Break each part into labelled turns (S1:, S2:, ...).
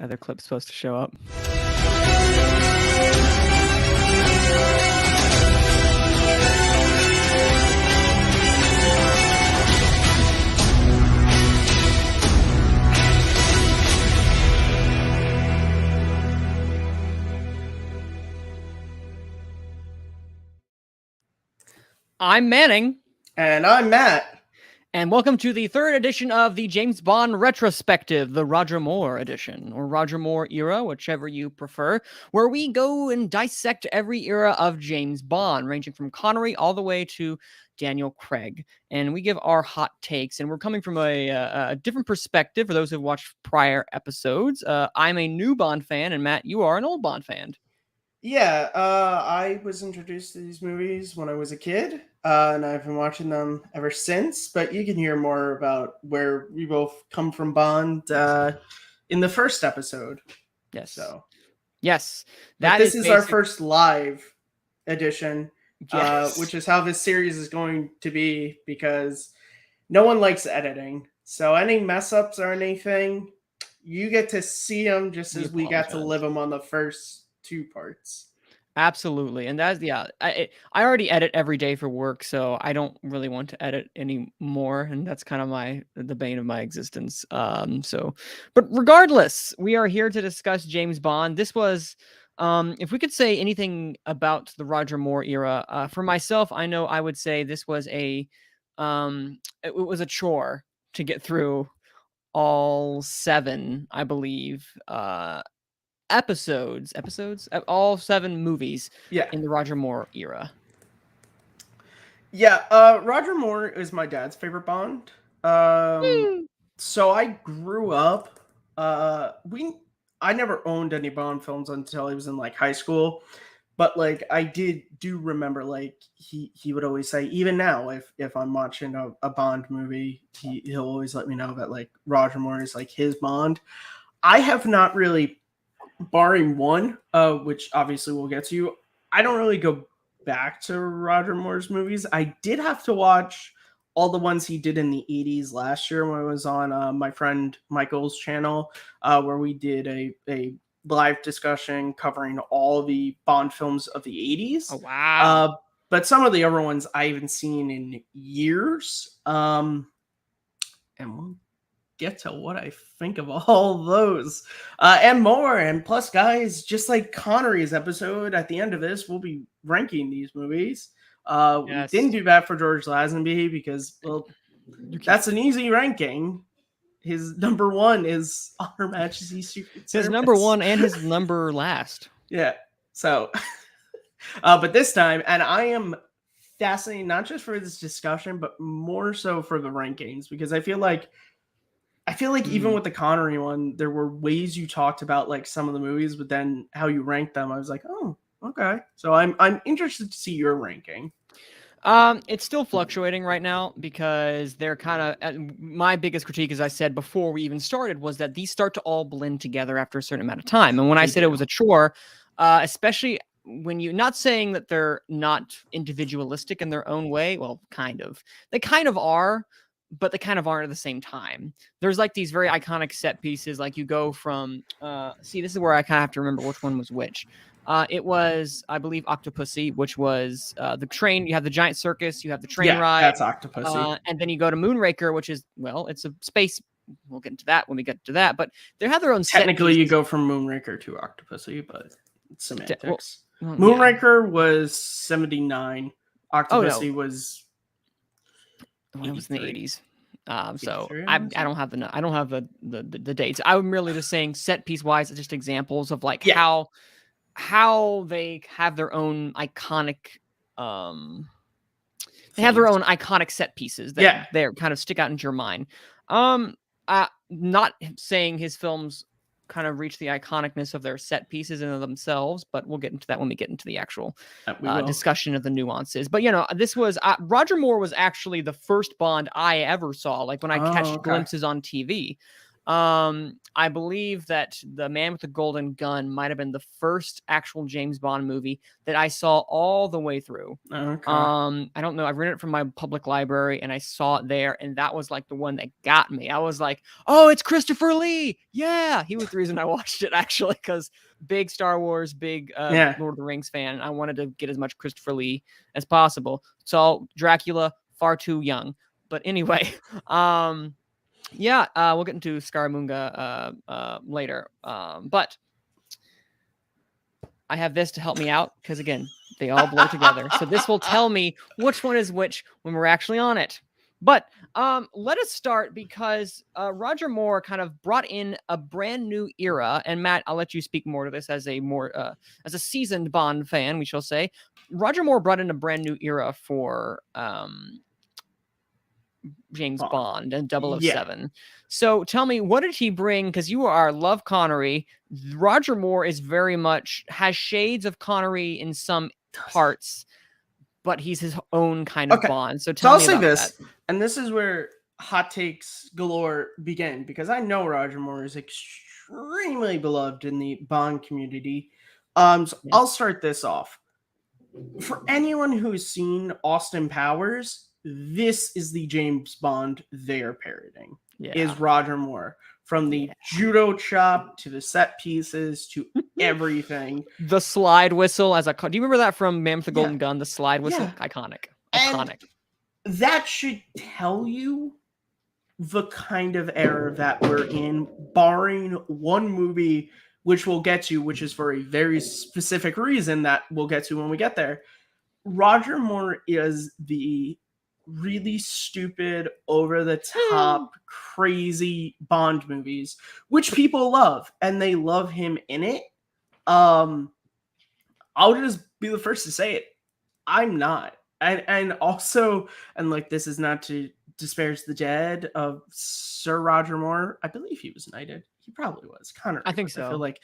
S1: other clip's supposed to show up. I'm Manning.
S2: And I'm Matt.
S1: And welcome to the third edition of the James Bond Retrospective, the Roger Moore edition, or Roger Moore era, whichever you prefer, where we go and dissect every era of James Bond, ranging from Connery all the way to Daniel Craig. And we give our hot takes, and we're coming from a different perspective for those who've watched prior episodes. I'm a new Bond fan, and Matt, you are an old Bond fan.
S2: Yeah, I was introduced to these movies when I was a kid, and I've been watching them ever since. But you can hear more about where we both come from Bond in the first episode.
S1: Yes.
S2: So,
S1: yes,
S2: this is our first live edition,
S1: yes.
S2: which is how this series is going to be, because no one likes editing. So any mess ups or anything, you get to see them just as we got to live them on the first two parts.
S1: Absolutely. And that's, yeah, I already edit every day for work, so I don't really want to edit anymore, and that's kind of the bane of my existence. But regardless, we are here to discuss James Bond. This was, if we could say anything about the Roger Moore era, for myself, I know I would say this was it was a chore to get through all 7, I believe, episodes, all 7 movies in the Roger Moore era.
S2: Roger Moore is my dad's favorite Bond. So I grew up, I never owned any Bond films until I was in like high school, but like I do remember, like he would always say, even now, if I'm watching a Bond movie, he'll always let me know that like Roger Moore is like his Bond. I have not really, barring one, which obviously we'll get to, I don't really go back to Roger Moore's movies. I did have to watch all the ones he did in the 80s last year when I was on my friend Michael's channel, where we did a live discussion covering all the Bond films of the 80s.
S1: Oh, wow.
S2: But some of the other ones I haven't seen in years. And we'll get to what I think of all those and more. And plus, guys, just like Connery's episode, at the end of this, we'll be ranking these movies. We didn't do that for George Lazenby because, well, that's an easy ranking. His number 1 is On Her Majesty's Secret Service.
S1: His number 1 and his number last.
S2: Yeah. So, but this time, and I am fascinated not just for this discussion, but more so for the rankings, because I feel like even with the Connery one, there were ways you talked about like some of the movies, but then how you ranked them, I was like, oh, okay. So I'm interested to see your ranking.
S1: It's still fluctuating right now because they're kind of, my biggest critique, as I said before we even started, was that these start to all blend together after a certain amount of time. And when I said it was a chore, especially when you're not saying that they're not individualistic in their own way, well, kind of. They kind of are, but they kind of aren't at the same time. There's like these very iconic set pieces. Like you go from, this is where I kind of have to remember which one was which. It was, I believe, Octopussy, which was the train. You have the giant circus, you have the train ride.
S2: That's Octopussy.
S1: And then you go to Moonraker, which is, well, it's a space. We'll get into that when we get to that. But they have their own
S2: Technically,
S1: set
S2: you go from Moonraker to Octopussy, but it's semantics.
S1: Well,
S2: Moonraker was 79. Octopussy was...
S1: When it was in the 80s. So I don't have the dates. I'm merely just saying set piece wise, just examples of like how they have their own iconic set pieces that they're kind of stick out into your mind. Not saying his films kind of reach the iconicness of their set pieces in themselves, but we'll get into that when we get into the actual discussion of the nuances. But this was Roger Moore was actually the first Bond I ever saw, like when I catch glimpses on TV. I believe that The Man with the Golden Gun might have been the first actual James Bond movie that I saw all the way through.
S2: Okay.
S1: I don't know. I've rented it from my public library and I saw it there, and that was like the one that got me. I was like, "Oh, it's Christopher Lee!" Yeah, he was the reason I watched it actually, because big Star Wars, big
S2: Yeah.
S1: Lord of the Rings fan. I wanted to get as much Christopher Lee as possible. So Dracula, far too young. But anyway, yeah, we'll get into Scaramanga later. But I have this to help me out because, again, they all blur together. So this will tell me which one is which when we're actually on it. But let us start because Roger Moore kind of brought in a brand new era. And Matt, I'll let you speak more to this as a more as a seasoned Bond fan, we shall say. Roger Moore brought in a brand new era for James Bond and
S2: Yeah.
S1: 007. So tell me, what did he bring? Because you are love Connery. Roger Moore is very much has shades of Connery in some parts, but he's his own kind of
S2: Okay.
S1: Bond. So
S2: So
S1: tell
S2: I'll
S1: me
S2: say
S1: about
S2: this,
S1: that.
S2: and this is where hot takes galore begin, because I know Roger Moore is extremely beloved in the Bond community. So
S1: Yes.
S2: I'll start this off. For anyone who's seen Austin Powers, this is the James Bond they're parroting.
S1: Yeah.
S2: Is Roger Moore. From the judo chop to the set pieces to everything.
S1: The slide whistle as a do you remember that from Man with the
S2: Yeah.
S1: Golden Gun? The slide whistle,
S2: Yeah.
S1: iconic.
S2: And that should tell you the kind of era that we're in, barring one movie, which we'll get to, which is for a very specific reason that we'll get to when we get there. Roger Moore is the really stupid, over the top, crazy Bond movies, which people love, and they love him in it. I'll just be the first to say it. I'm not. And also, and like, this is not to disparage the dead of Sir Roger Moore. I believe he was knighted. He probably was. Connery.
S1: I think so.
S2: I feel like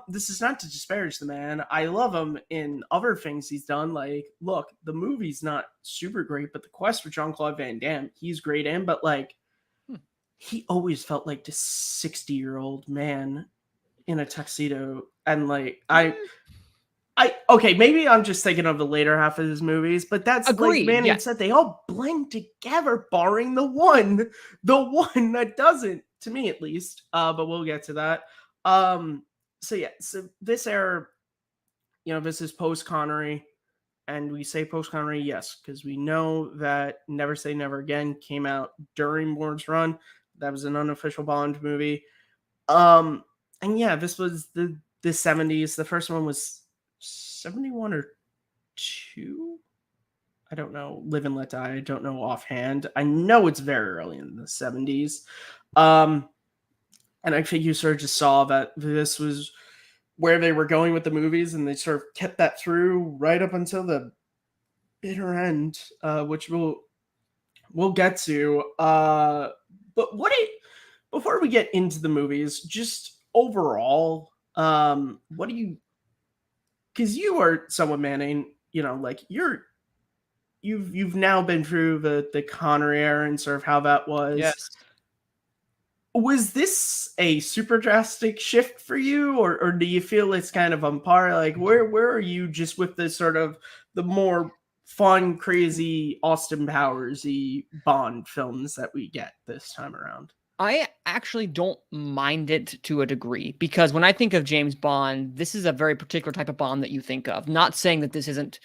S2: this is not to disparage the man. I love him in other things he's done. Like, look, the movie's not super great, but The Quest for Jean-Claude Van Damme, he's great in, but like he always felt like this 60-year-old man in a tuxedo. And like okay, maybe I'm just thinking of the later half of his movies, but that's
S1: agreed.
S2: Like Manning said, they all blend together, barring the one that doesn't, to me at least. But we'll get to that. So yeah, so this era, this is post Connery, and we say post Connery, yes, because we know that Never Say Never Again came out during Moore's run. That was an unofficial Bond movie. And yeah, this was the 70s. The first one was 71 or 2. I don't know. Live and Let Die. I don't know offhand. I know it's very early in the 70s. And I think you sort of just saw that this was where they were going with the movies, and they sort of kept that through right up until the bitter end, which we'll get to. But before we get into the movies, just overall, what do you, because you are someone, Manning, like you've now been through the Connery era and sort of how that was.
S1: Yes.
S2: Was this a super drastic shift for you, or do you feel it's kind of on par? Like, where are you just with the sort of the more fun, crazy Austin Powers-y Bond films that we get this time around?
S1: I actually don't mind it to a degree, because when I think of James Bond, this is a very particular type of Bond that you think of. Not saying that this isn't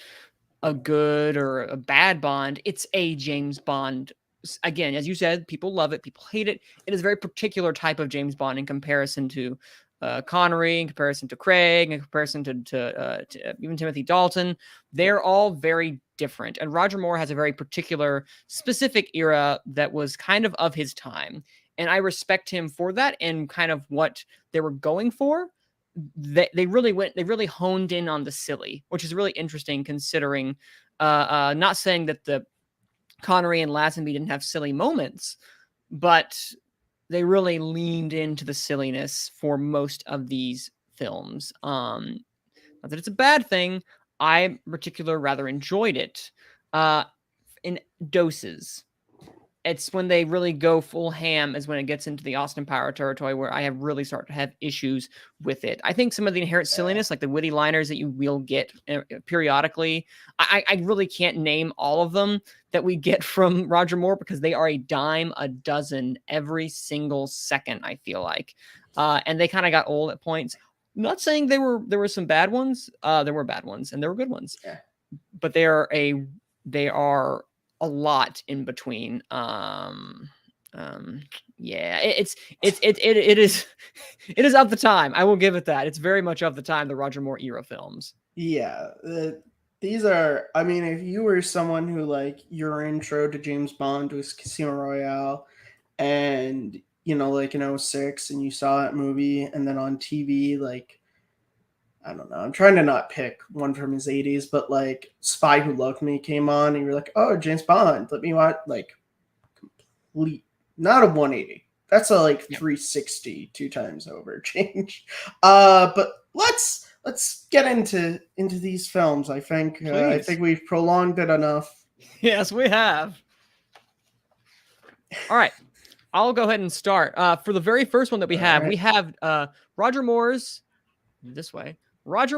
S1: a good or a bad Bond. It's a James Bond. Again, as you said, people love it, people hate it. It is a very particular type of James Bond in comparison to Connery, in comparison to Craig, in comparison to even Timothy Dalton. They're all very different. And Roger Moore has a very particular, specific era that was kind of his time. And I respect him for that and kind of what they were going for. They really honed in on the silly, which is really interesting considering, not saying that the Connery and Lazenby didn't have silly moments, but they really leaned into the silliness for most of these films. Not that it's a bad thing. I, in particular, rather enjoyed it in doses. it's when they really go full ham is when it gets into the Austin Power territory where I have really start to have issues with it. I think some of the inherent silliness, like the witty liners that you will get periodically, I really can't name all of them that we get from Roger Moore because they are a dime a dozen every single second, I feel like. And they kind of got old at points. Not saying there were some bad ones. There were bad ones and there were good ones.
S2: Yeah.
S1: But they are a lot in between. Yeah, it is it is of the time. I will give it that. It's very much of the time, the Roger Moore era films.
S2: Yeah, these are. I mean, if you were someone who like your intro to James Bond was Casino Royale, and like in 06, and you saw that movie, and then on TV, like I don't know. I'm trying to not pick one from his 80s, but like Spy Who Loved Me came on, and you're like, oh, James Bond. Let me watch. Like complete, not a 180. That's a like 360 two times over change. But let's get into these films. I think we've prolonged it enough.
S1: Yes, we have. All right, I'll go ahead and start. For the very first one that we have Roger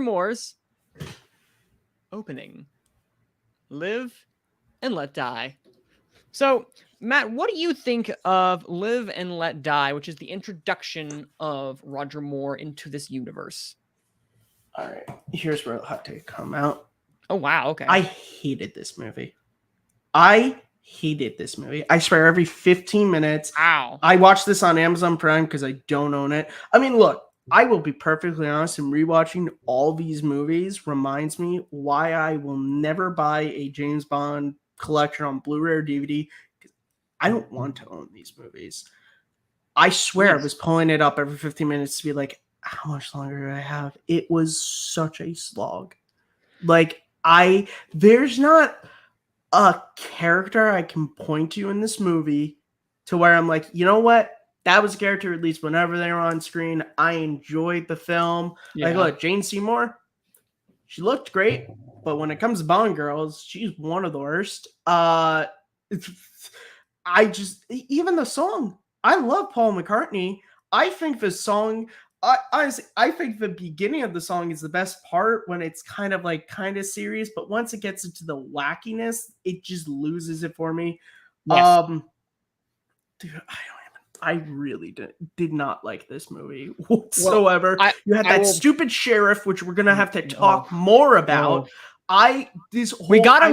S1: Moore's opening, Live and Let Die. So, Matt, what do you think of Live and Let Die, which is the introduction of Roger Moore into this universe?
S2: All right, here's where I'll have to come out.
S1: Oh, wow, okay.
S2: I hated this movie. I swear, every 15 minutes.
S1: Ow.
S2: I watched this on Amazon Prime because I don't own it. I mean, look, I will be perfectly honest, and rewatching all these movies reminds me why I will never buy a James Bond collection on Blu-ray or DVD. I don't want to own these movies. I swear I was pulling it up every 15 minutes to be like, how much longer do I have? It was such a slog. Like, there's not a character I can point to in this movie to where I'm like, you know what? That was a character, at least whenever they were on screen. I enjoyed the film. Yeah. Like, look, Jane Seymour, she looked great, but when it comes to Bond girls, she's one of the worst. Even the song, I love Paul McCartney. I think the song, honestly, I think the beginning of the song is the best part when it's kind of serious, but once it gets into the wackiness, it just loses it for me. Yes. Dude, I really did not like this movie whatsoever. Well, you had that stupid sheriff, which we're gonna have to talk more about.
S1: We got him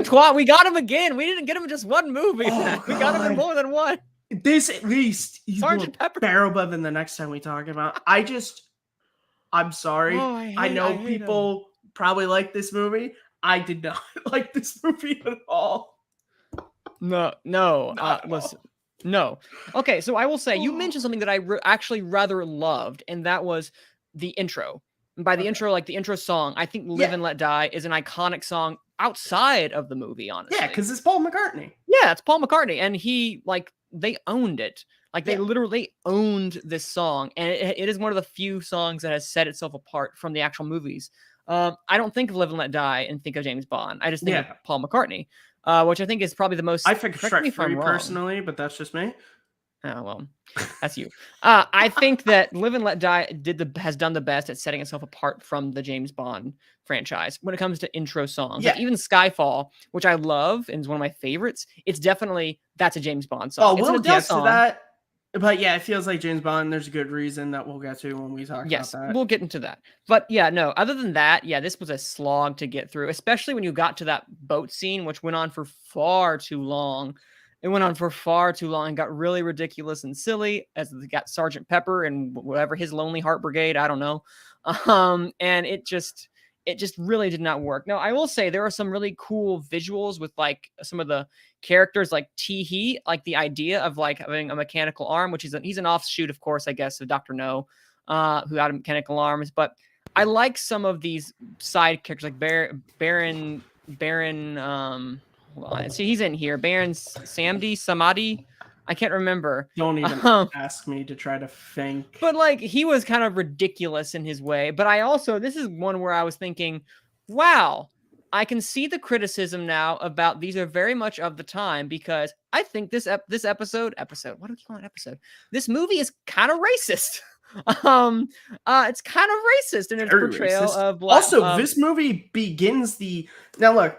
S1: again. We didn't get him in just one movie. We got him in more than one.
S2: This at least he's
S1: Sergeant Pepper.
S2: Barrel than the next time we talk about. I'm sorry. I know people probably like this movie. I did not like this movie at all.
S1: No. Listen. No. Okay, so I will say, you mentioned something that I actually rather loved, and that was the intro. And by the intro, like the intro song, I think Live and Let Die is an iconic song outside of the movie, honestly.
S2: Yeah, because it's Paul McCartney.
S1: Yeah, it's Paul McCartney, and they owned it. Like, they literally owned this song, and it is one of the few songs that has set itself apart from the actual movies. I don't think of Live and Let Die and think of James Bond. I just think of Paul McCartney. Which I think is probably the most.
S2: I think Shrek 3 personally, but that's just me.
S1: Oh, well, that's you. I think that Live and Let Die has done the best at setting itself apart from the James Bond franchise when it comes to intro songs.
S2: Yeah.
S1: Like even Skyfall, which I love and is one of my favorites, that's a James Bond song.
S2: Oh, we'll get to that. But yeah, it feels like James Bond. There's a good reason that we'll get to when we talk about that.
S1: We'll get into that. But yeah, no, other than that, this was a slog to get through, especially when you got to that boat scene, which went on for far too long. It went on for far too long and got really ridiculous and silly as they got Sergeant Pepper and whatever, his Lonely Heart Brigade, I don't know. And it just really did not work. Now, I will say there are some really cool visuals with like some of the characters, like Tee-Hee, like the idea of like having a mechanical arm, which he's an offshoot, of course, I guess, of Dr. No, who had mechanical arms. But I like some of these side characters, like Baron. Hold on, see, he's in here. Baron Samedi. I can't remember.
S2: Don't even ask me to try to think.
S1: But like, he was kind of ridiculous in his way. But this is one where I was thinking, wow, I can see the criticism now about these are very much of the time, because I think this episode, what do you call it, episode? This movie is kind of racist. It's kind of racist in its
S2: Very
S1: portrayal
S2: racist.
S1: of black.
S2: Also, this movie begins the now. Look,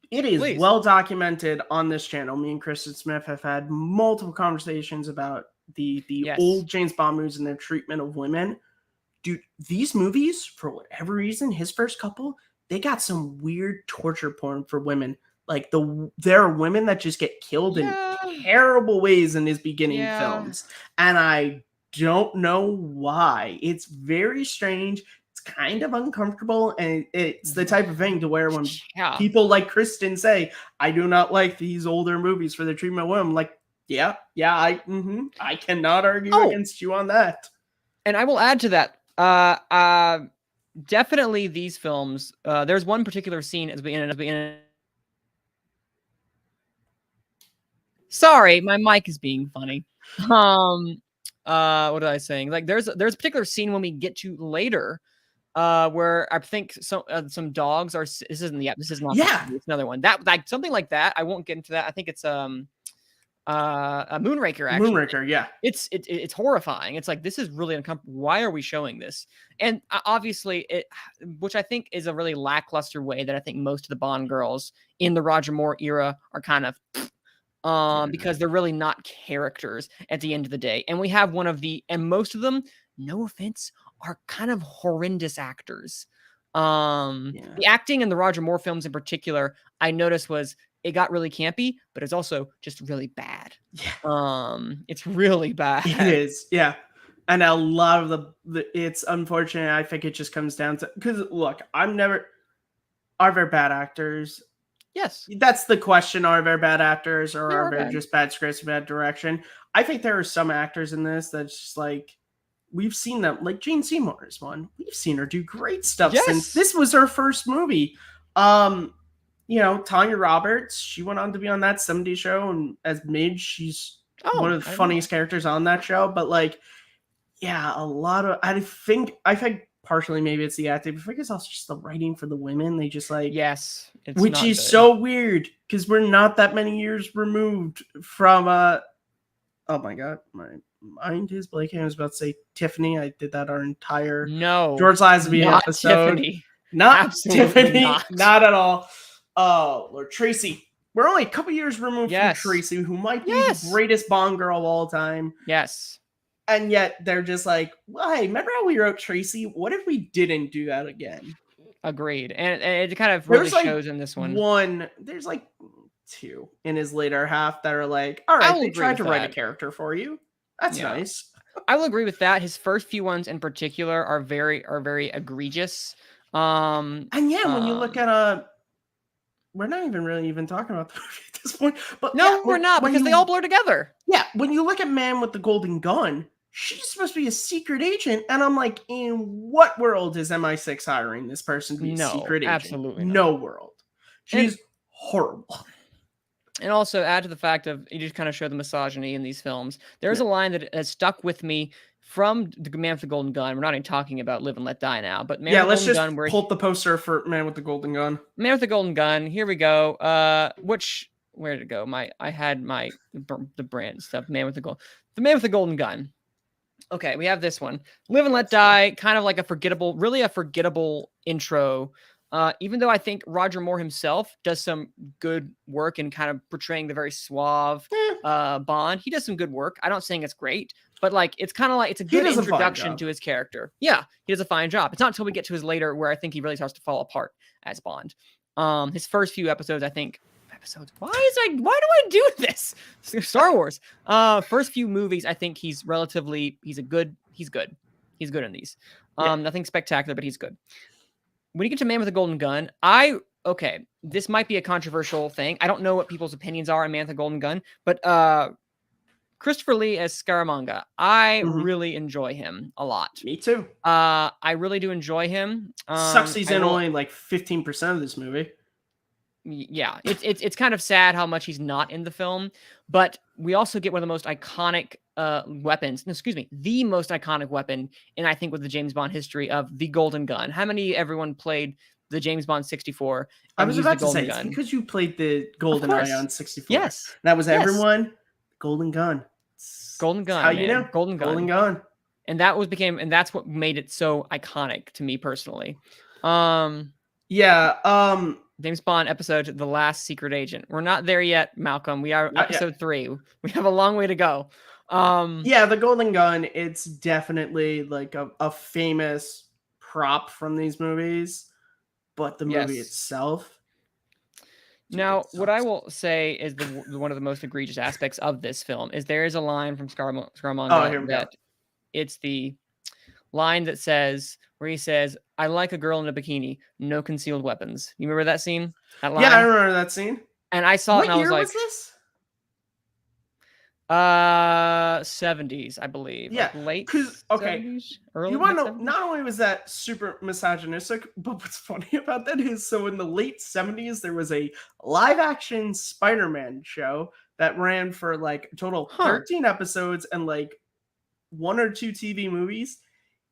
S2: it is
S1: Please.
S2: well documented on this channel. Me and Kristen Smith have had multiple conversations about the
S1: Yes.
S2: old James Bond movies and their treatment of women. Dude, these movies, for whatever reason, his first couple, they got some weird torture porn for women. Like there are women that just get killed in terrible ways in his beginning films, and I don't know why. It's very strange. It's kind of uncomfortable, and it's the type of thing to where when people like Kristen say, "I do not like these older movies for their treatment of women," like, I cannot argue against you on that.
S1: And I will add to that. Definitely these films. There's one particular scene as we end. Sorry, my mic is being funny. What was I saying? Like, there's a particular scene when we get to later, where I think some dogs are. This isn't this is not.
S2: Yeah,
S1: it's another one that like something like that. I won't get into that. I think it's a Moonraker. Actually,
S2: Moonraker. Yeah,
S1: it's horrifying. It's like, this is really uncomfortable. Why are we showing this? And obviously, which I think is a really lackluster way that I think most of the Bond girls in the Roger Moore era are kind of. Because they're really not characters at the end of the day. And we have and most of them, no offense, are kind of horrendous actors. The acting in the Roger Moore films in particular, I noticed it got really campy, but it's also just really bad.
S2: Yeah.
S1: It's really bad.
S2: It is. Yeah. And a lot of it's unfortunate. I think it just comes down to, because look, are there bad actors?
S1: Yes.
S2: That's the question. Are there bad actors, or are there just bad scripts, bad direction? I think there are some actors in this that's just like, we've seen them, like Jane Seymour is one. We've seen her do great stuff since this was her first movie. Tanya Roberts, she went on to be on That 70s Show, and as Midge, she's one of the funniest characters on that show. But like, yeah, a lot of, I think partially maybe it's the acting, but I think it's also just the writing for the women. They just like, which is so weird because we're not that many years removed from oh my god, my mind is blanking. I was about to say Tiffany. I did that our entire George Lazenby episode.
S1: Tiffany.
S2: Not Tiffany, not at all. Oh, Lord, Tracy. We're only a couple years removed from Tracy, who might be the greatest Bond girl of all time.
S1: Yes.
S2: And yet they're just like, well, hey, remember how we wrote Tracy? What if we didn't do that again?
S1: Agreed. And it kind of really shows in this one.
S2: There's like two in his later half that are like, all right, they tried to write a character for you. That's nice.
S1: I will agree with that. His first few ones in particular are very egregious.
S2: And when you look at we're not even really talking about the movie at this point. But
S1: no, we're not, because they all blur together.
S2: Yeah, when you look at Man with the Golden Gun, she's supposed to be a secret agent, and I'm like, in what world is MI6 hiring this person to be a secret agent?
S1: Absolutely not.
S2: No world. She's horrible.
S1: And also add to the fact of, you just kind of show the misogyny in these films. There's a line that has stuck with me from the Man with the Golden Gun. We're not even talking about Live and Let Die now, but Man with the Golden Gun.
S2: Let's just pull the poster for Man with the Golden Gun.
S1: Man with the Golden Gun. Here we go. Where did it go? I had the brand stuff. The Man with the Golden Gun. Okay, we have this one. Live and Let Die. Kind of like a forgettable intro. Even though I think Roger Moore himself does some good work in kind of portraying the very suave Bond. He does some good work. I'm not saying it's great, but like, it's kind of like, it's a good introduction to his character. Yeah, he does a fine job. It's not until we get to his later where I think he really starts to fall apart as Bond. His first few episodes, I think. Why do I do this? Star Wars. First few movies, I think he's good. He's good in these. Nothing spectacular, but he's good. When you get to Man with a Golden Gun, this might be a controversial thing. I don't know what people's opinions are on Man with a Golden Gun, but Christopher Lee as Scaramanga, I really enjoy him a lot.
S2: Me too.
S1: I really do enjoy him.
S2: Sucks he's in only like 15% of this movie.
S1: Yeah, it's kind of sad how much he's not in the film, but we also get one of the most iconic weapons. The most iconic weapon, and I think with the James Bond history of the Golden Gun. How many everyone played the James Bond 64
S2: I
S1: and
S2: was
S1: use the
S2: about to
S1: golden
S2: say, it's
S1: gun.
S2: because you played the
S1: Of
S2: Golden Eye
S1: course.
S2: on 64.
S1: Yes.
S2: That was
S1: Yes.
S2: everyone. Golden gun.
S1: Golden
S2: That's
S1: gun,
S2: how
S1: man.
S2: you know.
S1: Golden
S2: Golden
S1: gun.
S2: gun.
S1: And that's what made it so iconic to me personally.
S2: Yeah.
S1: James Bond episode The Last Secret Agent. We're not there yet, Malcolm. We are
S2: Not yet.
S1: episode 3. We have a long way to go.
S2: Yeah, the golden gun, it's definitely like a famous prop from these movies, but the movie
S1: Yes.
S2: itself.
S1: Now, what I will say is one of the most egregious aspects of this film is there is a line from Scaramanga that it's the line that says where he says, "I like a girl in a bikini, no concealed weapons." You remember that scene? That line?
S2: Yeah, I remember that scene.
S1: And I saw it and I was like,
S2: was this?
S1: 70s, I believe.
S2: Yeah,
S1: like late
S2: 70s,
S1: early.
S2: You want to know? Not only was that super misogynistic, but what's funny about that is, so in the late 70s, there was a live-action Spider-Man show that ran for like a total 13 episodes and like 1 or 2 TV movies.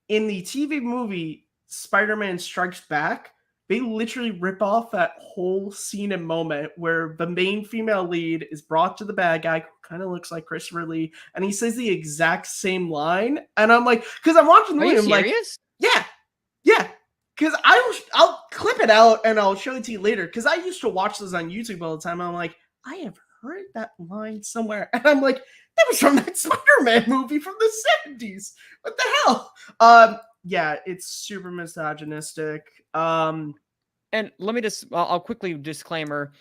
S2: In the TV movie Spider-Man Strikes Back, they literally rip off that whole scene and moment where the main female lead is brought to the bad guy, who kind of looks like Christopher Lee, and he says the exact same line. And I'm like, because I'm watching the movie, I'm like, yeah. Because I'll clip it out and I'll show it to you later. Because I used to watch this on YouTube all the time. And I'm like, I have heard that line somewhere. And I'm like, that was from that Spider-Man movie from the 70s. What the hell? Yeah, it's super misogynistic.
S1: And let me I'll quickly disclaimer.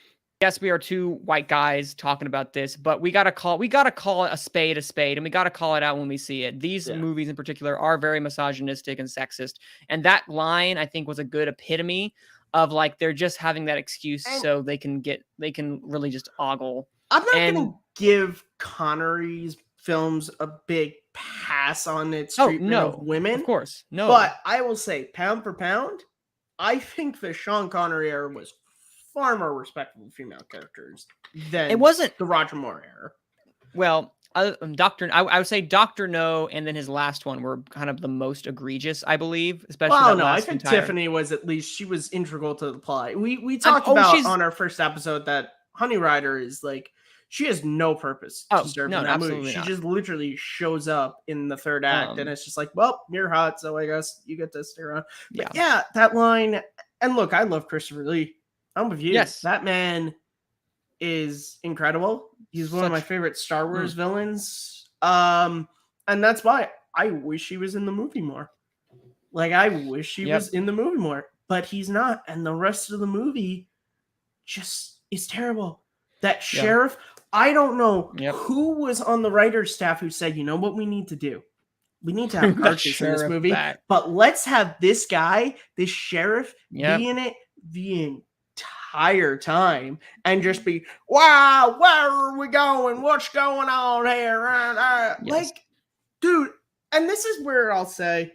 S1: Yes, we are 2 white guys talking about this, but we gotta call it a spade, and we gotta call it out when we see it. These movies in particular are very misogynistic and sexist, and that line I think was a good epitome of like they're just having that excuse so they can really just ogle.
S2: I'm not gonna give Connery's films a big pass on its treatment of women,
S1: of course, no.
S2: But I will say, pound for pound, I think the Sean Connery era was far more respectable female characters than the Roger Moore era.
S1: Well, I would say Dr. No and then his last one were kind of the most egregious, I believe, especially
S2: I think Tiffany was she was integral to the plot. We talked on our first episode that Honey Rider is like, she has no purpose to serve in that movie. She just literally shows up in the third act, and it's just like, well, you're hot, so I guess you get to stay around. But yeah, that line. And look, I love Christopher Lee. I'm with you.
S1: Yes,
S2: that man is incredible. He's one of my favorite Star Wars villains. And that's why I wish he was in the movie more. Like, I wish he was in the movie more, but he's not. And the rest of the movie just is terrible. That sheriff, I don't know who was on the writer's staff who said, you know what we need to do? We need to have Archie in this movie, but let's have this guy, this sheriff, be in it the entire time and just be, wow, where are we going? What's going on here? Like, dude, and this is where I'll say,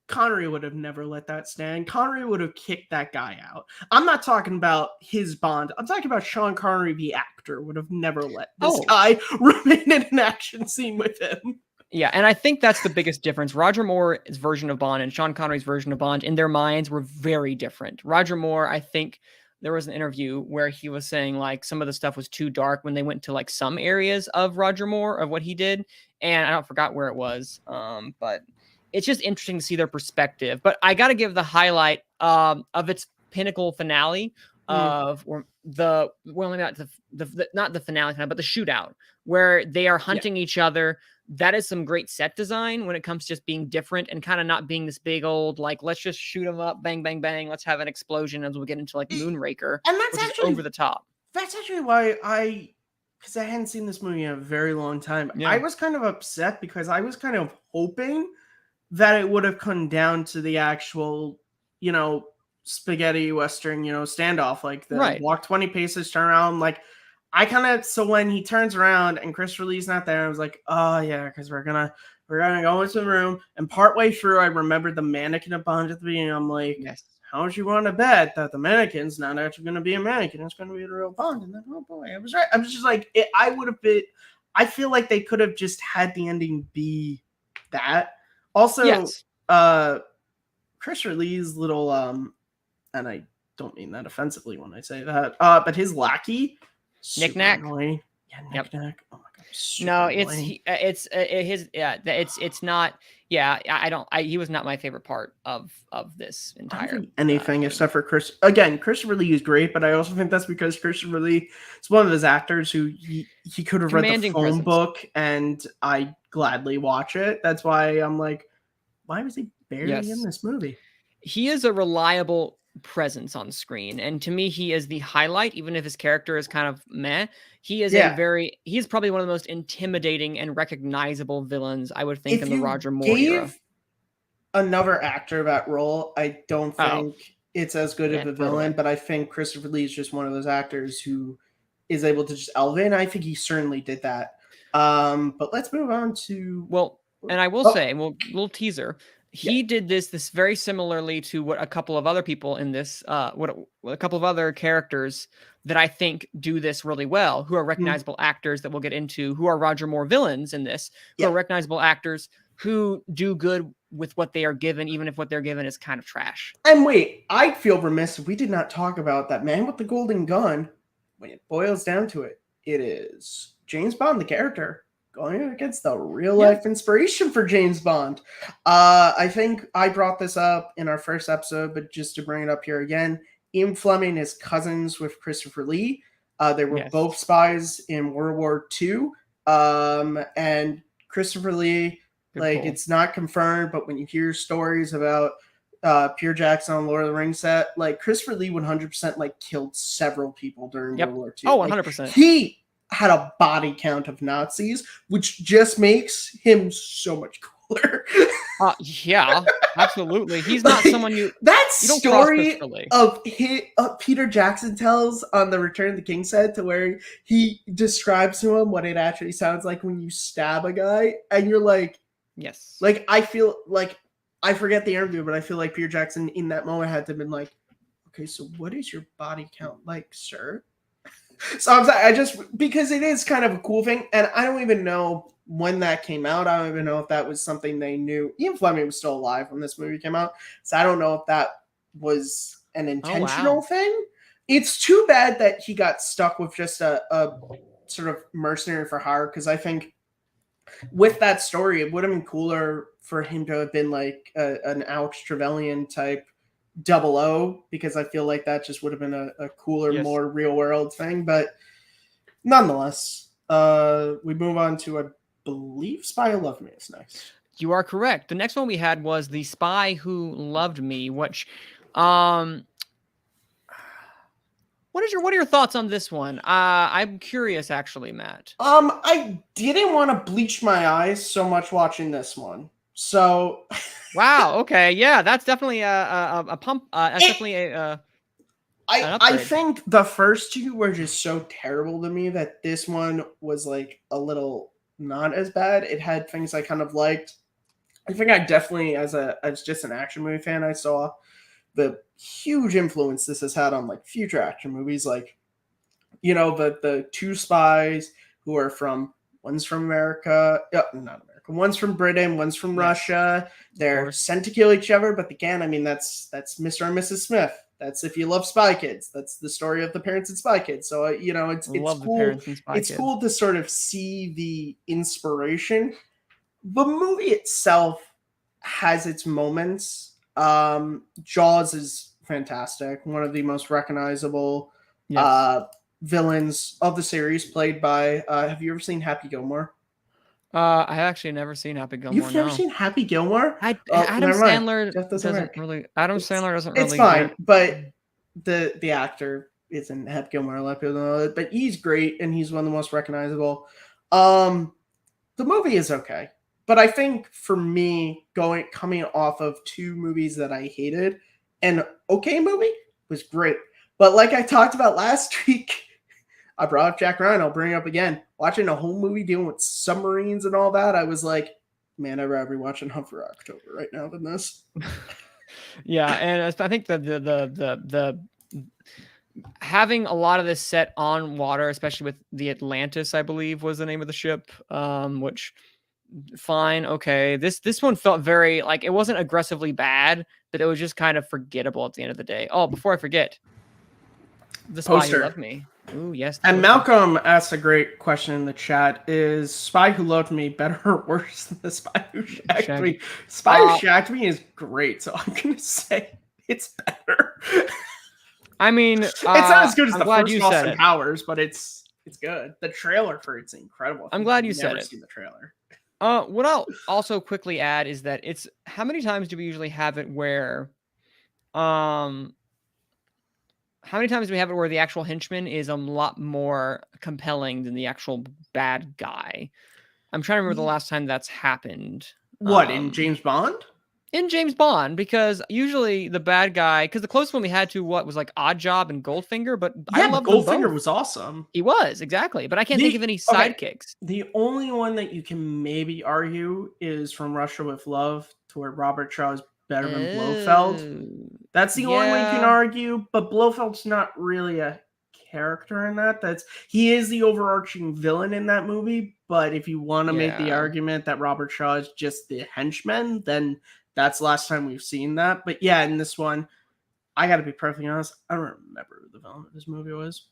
S2: Connery would have never let that stand. Connery would have kicked that guy out. I'm not talking about his Bond. I'm talking about Sean Connery, the actor, would have never let this guy remain in an action scene with him.
S1: Yeah, and I think that's the biggest difference. Roger Moore's version of Bond and Sean Connery's version of Bond, in their minds, were very different. Roger Moore, I think there was an interview where he was saying like some of the stuff was too dark when they went to like some areas of Roger Moore, of what he did. And I forgot where it was, but it's just interesting to see their perspective. But I got to give the highlight of its pinnacle finale of not the finale, but the shootout where they are hunting each other. That is some great set design when it comes to just being different and kind of not being this big old, like, let's just shoot them up, bang, bang, bang. Let's have an explosion as we get into like Moonraker.
S2: And that's actually
S1: over the top.
S2: That's actually why because I hadn't seen this movie in a very long time. Yeah. I was kind of upset because I was kind of hoping that it would have come down to the actual, spaghetti Western, standoff, like the walk 20 paces, turn around. Like, so when he turns around and Christopher Lee's not there, I was like, oh yeah, because we're gonna go into the room. And partway through, I remembered the mannequin of Bond at the beginning. I'm like, how would you want to bet that the mannequin's not actually going to be a mannequin? It's going to be the real Bond. And then, oh boy, I was right. I was just like, I feel like they could have just had the ending be that. Also, Christopher Lee's little and I don't mean that offensively when I say that. But his lackey,
S1: Knick
S2: super
S1: Knack.
S2: annoying. Yeah,
S1: Yep.
S2: Knick Knack. Oh my god, super
S1: No,
S2: annoying.
S1: it's not. Yeah, he was not my favorite part of this
S2: I don't
S1: entire
S2: think anything
S1: thing.
S2: except for Chris. Again, Christopher Lee is great, but I also think that's because Christopher Lee is one of those actors who he could have read the
S1: Commanding
S2: phone
S1: presence.
S2: book, and I gladly watch it. That's why I'm like, why was he barely in
S1: Yes,
S2: this movie?
S1: he is a reliable presence on screen, and to me, he is the highlight. Even if his character is kind of meh,
S2: Yeah,
S1: he is probably one of the most intimidating and recognizable villains I would think in
S2: if
S1: the
S2: you
S1: Roger Moore era.
S2: gave another actor that role, I don't
S1: Oh,
S2: think it's as good
S1: yeah,
S2: of a villain.
S1: totally.
S2: But I think Christopher Lee is just one of those actors who is able to just elevate. And I think he certainly did that. But let's move on to.
S1: Well, and I will
S2: Oh,
S1: say, well, little teaser,
S2: yeah.
S1: he did this very similarly to what a couple of other people in this, what a couple of other characters that I think do this really well, who are
S2: Mm,
S1: recognizable actors that we'll get into, who are Roger Moore villains in this, who are
S2: yeah.
S1: recognizable actors who do good with what they are given, even if what they're given is kind of trash.
S2: And wait, I'd feel remiss if we did not talk about that man with the golden gun. When it boils down to it, it is James Bond, the character, going against the real
S1: Yeah.
S2: life inspiration for James Bond. I think I brought this up in our first episode, but just to bring it up here again, Ian Fleming is cousins with Christopher Lee. They were
S1: Yes.
S2: both spies in World War II. And Christopher Lee,
S1: Good
S2: like,
S1: pull.
S2: it's not confirmed, but when you hear stories about Peter Jackson on Lord of the Rings set, like Christopher Lee 100% like killed several people during
S1: Yep.
S2: World War II.
S1: Oh,
S2: Like
S1: 100%.
S2: he had a body count of Nazis, which just makes him so much cooler.
S1: Yeah, absolutely. He's not
S2: Like
S1: someone
S2: that
S1: you don't cross
S2: story
S1: Christopher Lee.
S2: of Peter Jackson tells on the Return of the King set, to where he describes to him what it actually sounds like when you stab a guy, and you're
S1: Yes.
S2: like I feel like I forget the interview, but I feel like Peter Jackson in that moment had to have been like, okay, so what is your body count like, sir? So I just, because it is kind of a cool thing, and I don't even know when that came out. I don't even know if that was something they knew. Ian Fleming was still alive when this movie came out, so I don't know if that was an
S1: Oh,
S2: intentional
S1: wow.
S2: thing. It's too bad that he got stuck with just a sort of mercenary for hire, because I think with that story, it would have been cooler for him to have been like an Alex Trevelyan type 00, because I feel like that just would have been a cooler,
S1: Yes.
S2: more real world thing. But nonetheless, we move on to, I believe, Spy Who Loved Me is next.
S1: You are correct. The next one we had was The Spy Who Loved Me, which what are your thoughts on this one? I'm curious actually, Matt.
S2: I didn't want to bleach my eyes so much watching this one. So
S1: Wow, okay. Yeah, that's definitely a pump that's
S2: it,
S1: definitely an
S2: I
S1: upgrade.
S2: think the first two were just so terrible to me that this one was like a little not as bad. It had things I kind of liked. I think I definitely, as just an action movie fan, I saw the huge influence this has had on like future action movies, like, you know, the two spies who are from, one's from America, not America, one's from Britain, one's from
S1: Yes,
S2: Russia.
S1: of
S2: They're
S1: course.
S2: sent to kill each other, but again, I mean, that's Mr. and Mrs. Smith. That's If You Love Spy Kids. That's the story of the parents and Spy Kids. So you know, it's
S1: Love the
S2: cool.
S1: Parents and Spy
S2: It's
S1: Kids.
S2: cool to sort of see the inspiration. The movie itself has its moments. Jaws is fantastic. One of the most recognizable
S1: Yes.
S2: villains of the series, played by. Have you ever seen Happy Gilmore?
S1: I actually never seen Happy Gilmore,
S2: You've never
S1: no.
S2: seen Happy Gilmore? Oh,
S1: Adam
S2: never mind.
S1: Sandler
S2: That doesn't work.
S1: Adam
S2: It's
S1: Sandler doesn't
S2: it's
S1: really
S2: fine,
S1: get
S2: but the actor isn't Happy Gilmore. A lot of people know that, but he's great and he's one of the most recognizable. The movie is okay, but I think for me, coming off of two movies that I hated, an okay movie was great. But like I talked about last week, I brought up Jack Ryan. I'll bring it up again. Watching a whole movie dealing with submarines and all that, I was like, man, I'd rather be watching Hunt for October right now than this.
S1: Yeah, and I think that the having a lot of this set on water, especially with the Atlantis, I believe was the name of the ship, which fine, okay. This one felt very like it wasn't aggressively bad, but it was just kind of forgettable at the end of the day. Oh, before I forget, The Spy Who
S2: Poster.
S1: Loved Me. Ooh, yes.
S2: And
S1: Poster.
S2: Malcolm asked a great question in the chat: is Spy Who Loved Me better or worse than The Spy Who Shagged Me? Spy Who Shagged Me is great, so I'm gonna say it's better.
S1: I mean,
S2: it's not as good as
S1: I'm
S2: the
S1: glad
S2: first
S1: you
S2: Austin
S1: said it.
S2: Powers, but it's good. The trailer for it's incredible.
S1: I'm glad you said
S2: never
S1: it.
S2: seen the trailer.
S1: What I'll also quickly add is that it's how many times do we usually have it where, how many times do we have it where the actual henchman is a lot more compelling than the actual bad guy? I'm trying to remember the last time that's happened.
S2: What, in James Bond?
S1: In James Bond, because usually the bad guy, because the closest one we had to what was like Odd Job and Goldfinger, but I
S2: Yeah, but
S1: love them
S2: Goldfinger
S1: both.
S2: was awesome.
S1: He was, exactly, but I can't think of any sidekicks.
S2: The only one that you can maybe argue is From Russia with Love, to where Robert Shaw is better than Blofeld. That's the only way you can argue, but Blofeld's not really a character in that. He is the overarching villain in that movie, but if you want to make the argument that Robert Shaw is just the henchman, then that's the last time we've seen that. But yeah, in this one, I got to be perfectly honest, I don't remember who the villain of this movie was.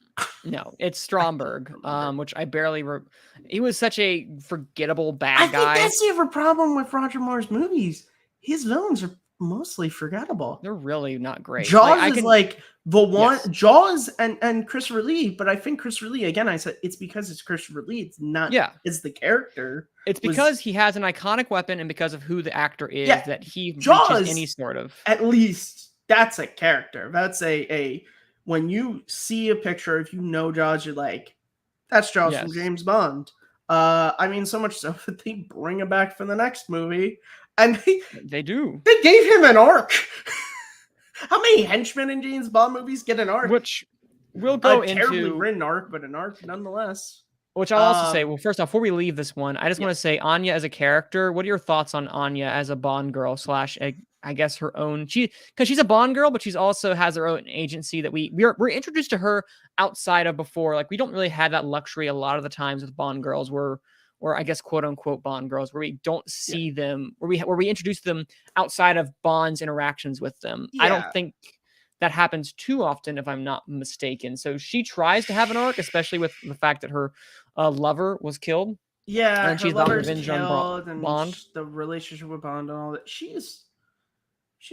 S1: No, it's Stromberg, which I barely. He was such a forgettable bad guy.
S2: I think that's the other problem with Roger Moore's movies. His villains are mostly forgettable.
S1: They're really not great.
S2: Jaws is like the one. Yes. Jaws and Christopher Lee, but I think Christopher Lee, again, I said it's because it's Christopher Lee. It's not. Yeah, it's the character.
S1: It's because he has an iconic weapon, and because of who the actor is, that he reaches any sort of.
S2: At least that's a character. That's a when you see a picture, if you know Jaws, you're like, that's Jaws from James Bond. I mean, so much so that they bring him back for the next movie, and
S1: they do.
S2: They gave him an arc. How many henchmen in James Bond movies get an arc?
S1: Which we'll go into.
S2: Terribly written arc, but an arc nonetheless.
S1: Which I'll also say, well, first off, before we leave this one, I just want to say Anya as a character. What are your thoughts on Anya as a Bond girl / I guess her own? Because she's a Bond girl, but she's also has her own agency that we're introduced to her outside of before. Like we don't really have that luxury a lot of the times with Bond girls, or I guess quote unquote Bond girls, where we don't see them, where we introduce them outside of Bond's interactions with them. I don't think that happens too often, if I'm not mistaken. So she tries to have an arc, especially with the fact that her lover was killed.
S2: Yeah,
S1: and she's gotten revenge on Bond.
S2: The relationship with Bond and all that. She's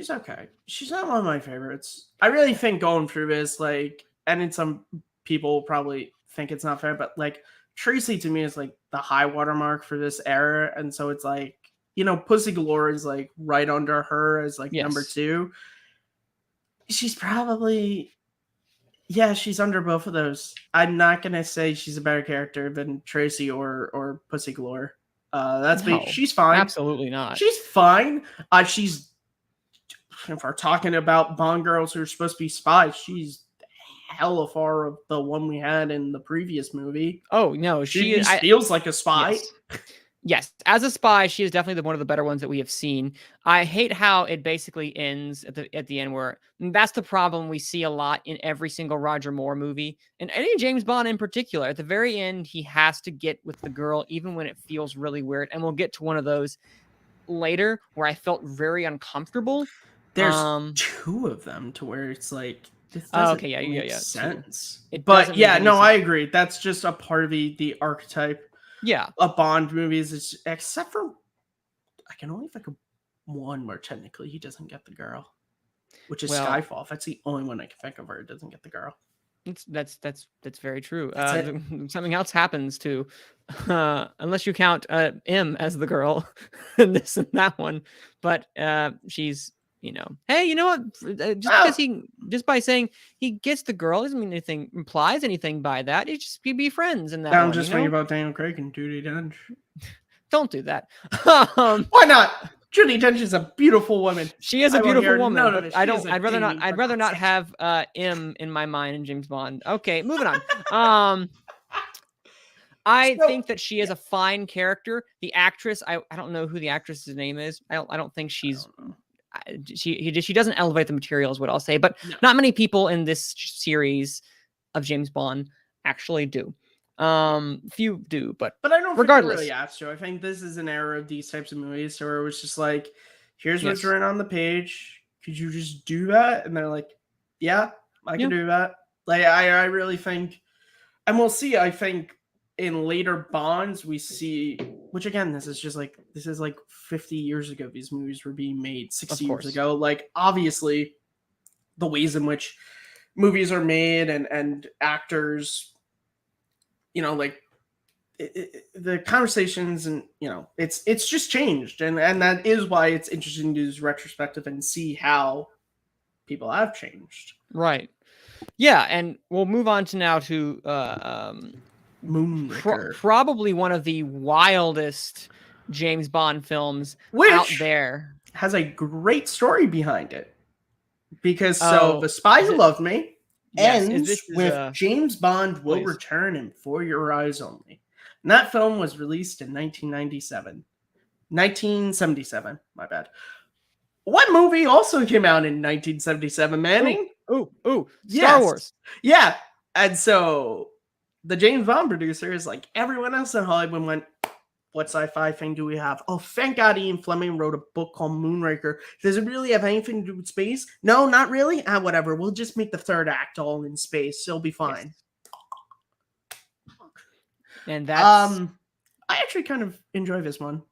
S2: okay. She's not one of my favorites. I really think going through this, like, and then some people probably think it's not fair, but like Tracy to me is like the high watermark for this era, and so it's like, you know, Pussy Galore is like right under her as like number 2. She's probably, she's under both of those. I'm not gonna say she's a better character than Tracy or Pussy Galore. She's fine.
S1: Absolutely not.
S2: She's fine. She's, if we're talking about Bond girls who are supposed to be spies, she's hella far of the one we had in the previous movie.
S1: Oh no,
S2: she feels like a spy.
S1: Yes, as a spy, she is definitely one of the better ones that we have seen. I hate how it basically ends at the end, where that's the problem we see a lot in every single Roger Moore movie, and any James Bond in particular. At the very end, he has to get with the girl, even when it feels really weird. And we'll get to one of those later where I felt very uncomfortable.
S2: There's 2 of them to where it's like, this doesn't make sense. But yeah, no, I agree. That's just a part of the archetype.
S1: Yeah,
S2: a Bond movies is, except for I can only think of one where technically he doesn't get the girl, which is Skyfall. That's the only one I can think of where it doesn't get the girl.
S1: That's very true. Something else happens too, unless you count M as the girl in this and that one. But she's, you know, hey, you know what? Just by saying he gets the girl doesn't mean anything, implies anything by that. It's just be friends in that.
S2: I'm just thinking about Daniel Craig and Judi Dench.
S1: Don't do that.
S2: Why not? Judi Dench is a beautiful woman.
S1: She is a beautiful woman. No, I'd rather not have M in my mind in James Bond. Okay, moving on. I think that she is a fine character. The actress, I don't know who the actress's name is. I don't think she's. She doesn't elevate the material is what I'll say, but not many people in this series of James Bond actually do. Few do, but
S2: I don't think they really
S1: regardless,
S2: have to. I think this is an era of these types of movies where it was just like, here's what's
S1: yes,
S2: written on the page. Could you just do that? And they're like, yeah, I can
S1: yeah,
S2: do that. Like, I really think, and we'll see. I think in later Bonds we see, which again, this is like 50 years ago. These movies were being made, 60
S1: of
S2: years
S1: course,
S2: ago. Like, obviously, the ways in which movies are made and actors, like the conversations, and it's just changed, and that is why it's interesting to do this retrospective and see how people have changed.
S1: right? Yeah, and we'll move on to now to
S2: Moonraker,
S1: probably one of the wildest James Bond films out
S2: which
S1: there.
S2: has a great story behind it, because
S1: Oh,
S2: The Spy
S1: is
S2: Who
S1: it?
S2: Loved Me
S1: Yes, is
S2: ends
S1: this is
S2: with James Bond will
S1: please?
S2: return in For Your Eyes Only. And that film was released in 1977, my bad. What movie also came out in 1977,
S1: Ooh,
S2: Manning?
S1: ooh, Star
S2: Yes.
S1: Wars.
S2: Yeah. And so the James Bond producers, like everyone else in Hollywood, went, what sci-fi thing do we have? Oh, thank God Ian Fleming wrote a book called Moonraker. Does it really have anything to do with space? No, not really. Whatever. We'll just make the third act all in space. It'll be fine.
S1: Yes. And that's
S2: I actually kind of enjoy this one.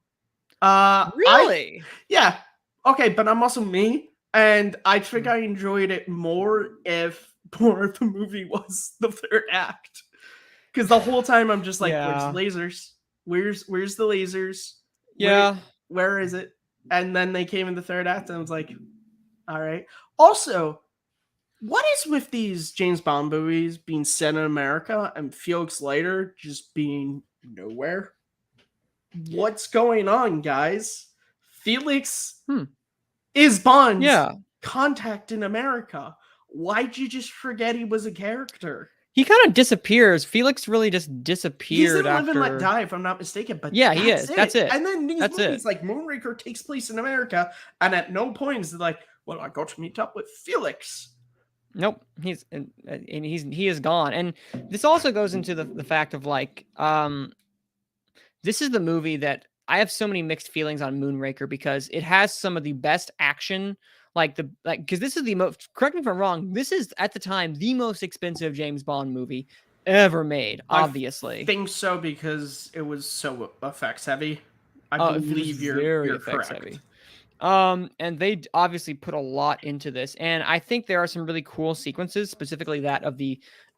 S1: really.
S2: Yeah. Okay, but I'm also me, and I think I enjoyed it more if more of the movie was the third act. Because the whole time I'm just like, where's the
S1: Yeah.
S2: lasers? Where's the lasers?
S1: Yeah.
S2: Where is it? And then they came in the third act, and I was like, all right. Also, what is with these James Bond movies being set in America and Felix Leiter just being nowhere? What's going on, guys? Felix is Bond's
S1: Yeah.
S2: contact in America. Why'd you just forget he was a character?
S1: He kind of disappears. Felix really just disappeared
S2: He's in
S1: after.
S2: Live and Let Die, if I'm not mistaken. But
S1: yeah, he is. That's it.
S2: And then these
S1: That's
S2: movies
S1: it.
S2: like Moonraker takes place in America, and at no point is it like, well, I got to meet up with Felix.
S1: Nope, he is gone. And this also goes into the fact of like, this is the movie that I have so many mixed feelings on Moonraker because it has some of the best action, because this is the most. Correct me if I'm wrong. This is at the time the most expensive James Bond movie ever made. Obviously,
S2: I think so because it was so effects heavy. I believe you're correct. Heavy.
S1: And they obviously put a lot into this, and I think there are some really cool sequences, specifically that of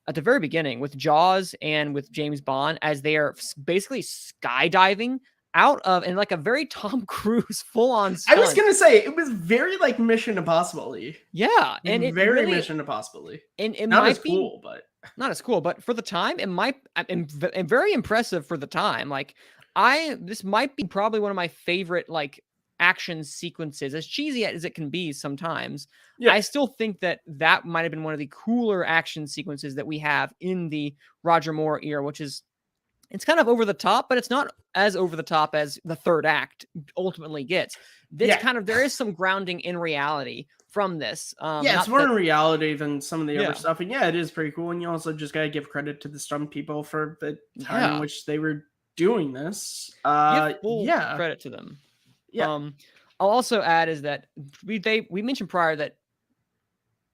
S1: at the very beginning with Jaws and with James Bond as they are basically skydiving out of, and like a very Tom Cruise full-on stunt.
S2: I was gonna say it was very like Mission Impossible-y.
S1: Yeah, and it
S2: very
S1: really,
S2: Mission Impossible-y.
S1: And it
S2: not
S1: might
S2: as cool, but
S1: not as cool, but for the time, it might and very impressive for the time. Like this might be probably one of my favorite like action sequences, as cheesy as it can be sometimes. Yeah. I still think that might have been one of the cooler action sequences that we have in the Roger Moore era, which is, it's kind of over the top, but it's not as over the top as the third act ultimately gets. This there is some grounding in reality from this.
S2: It's more in reality than some of the other stuff. And it is pretty cool. And you also just got to give credit to the stunt people for the time in which they were doing this.
S1: Full credit to them. Yeah. I'll also add is that we mentioned prior that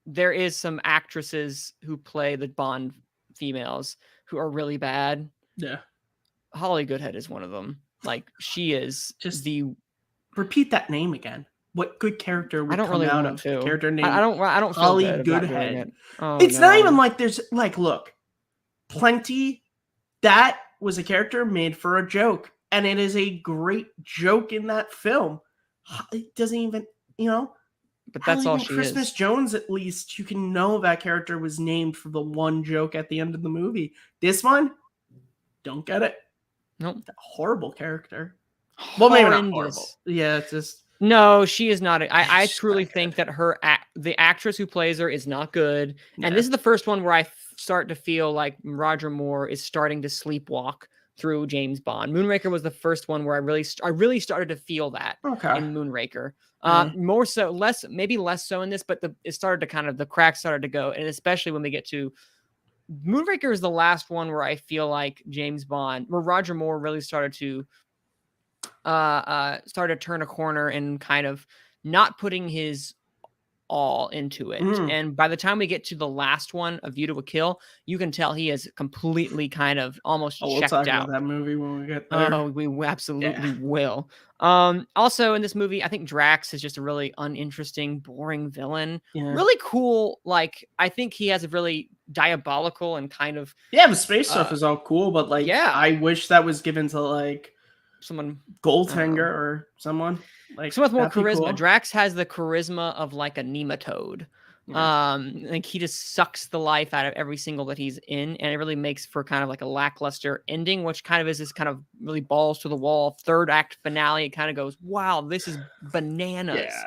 S1: there is some actresses who play the Bond females who are really bad.
S2: Yeah.
S1: Holly Goodhead is one of them. Like, she is
S2: just repeat that name again. What good character would come out of a character named
S1: I don't feel
S2: Holly
S1: good
S2: Goodhead.
S1: It's
S2: not even like there's like, look, Plenty, that was a character made for a joke. And it is a great joke in that film. It doesn't even,
S1: but that's all she
S2: Christmas
S1: is.
S2: Jones, at least you can know that character was named for the one joke at the end of the movie. This one, don't get it.
S1: Nope.
S2: Horrible character. Well, maybe not horrible. Yeah, it's just.
S1: No, she is not. I truly think that the actress who plays her is not good. Yeah. And this is the first one where I start to feel like Roger Moore is starting to sleepwalk through James Bond. Moonraker was the first one where I really started to feel that in Moonraker. More so, maybe less so in this, but it started to the cracks started to go, and especially when we get to Moonraker is the last one where I feel like James Bond, where Roger Moore really started to turn a corner and kind of not putting his all into it.
S2: Mm.
S1: And by the time we get to the last one, A View to a Kill, you can tell he is completely kind of almost
S2: Oh, we'll talk
S1: checked
S2: about
S1: out.
S2: that movie when we get there.
S1: Oh, we absolutely
S2: Yeah.
S1: will. Also in this movie, I think Drax is just a really uninteresting, boring villain.
S2: Yeah.
S1: Really cool. Like, I think he has a really diabolical and kind of
S2: Yeah, the space stuff
S1: uh
S2: is all cool, but like
S1: yeah,
S2: I wish that was given to like
S1: someone I don't
S2: Goldfinger
S1: know.
S2: or someone. Like
S1: Someone with more
S2: that'd be
S1: charisma.
S2: cool.
S1: Drax has the charisma of like a nematode.
S2: Yeah.
S1: Like he just sucks the life out of every single that he's in, and it really makes for kind of like a lackluster ending, which kind of is this kind of really balls to the wall third act finale. It kind of goes, wow, this is bananas.
S2: Yeah.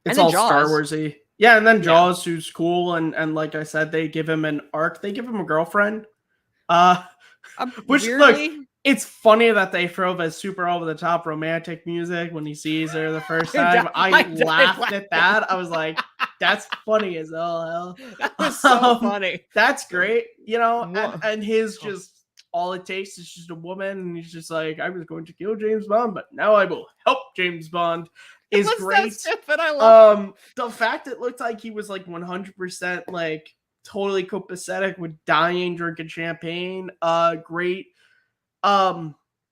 S1: And
S2: It's
S1: then
S2: all Star
S1: Jaws.
S2: Warsy. Yeah, and then
S1: Yeah.
S2: Jaws, who's cool, and like I said, they give him an arc. They give him a girlfriend. Uh which look,
S1: Weirdly.
S2: it's funny that they throw the super over the top romantic music when he sees her the first time. I laughed at that. I was like, that's funny as hell.
S1: That was so
S2: Um,
S1: funny.
S2: that's great, you know,
S1: What?
S2: and his just all it takes is just a woman, and he's just like, I was going to kill James Bond, but now I will help James Bond is
S1: What's
S2: great.
S1: that stupid? I love
S2: The fact it looked like he was like 100% like totally copacetic with dying, drinking champagne. Great.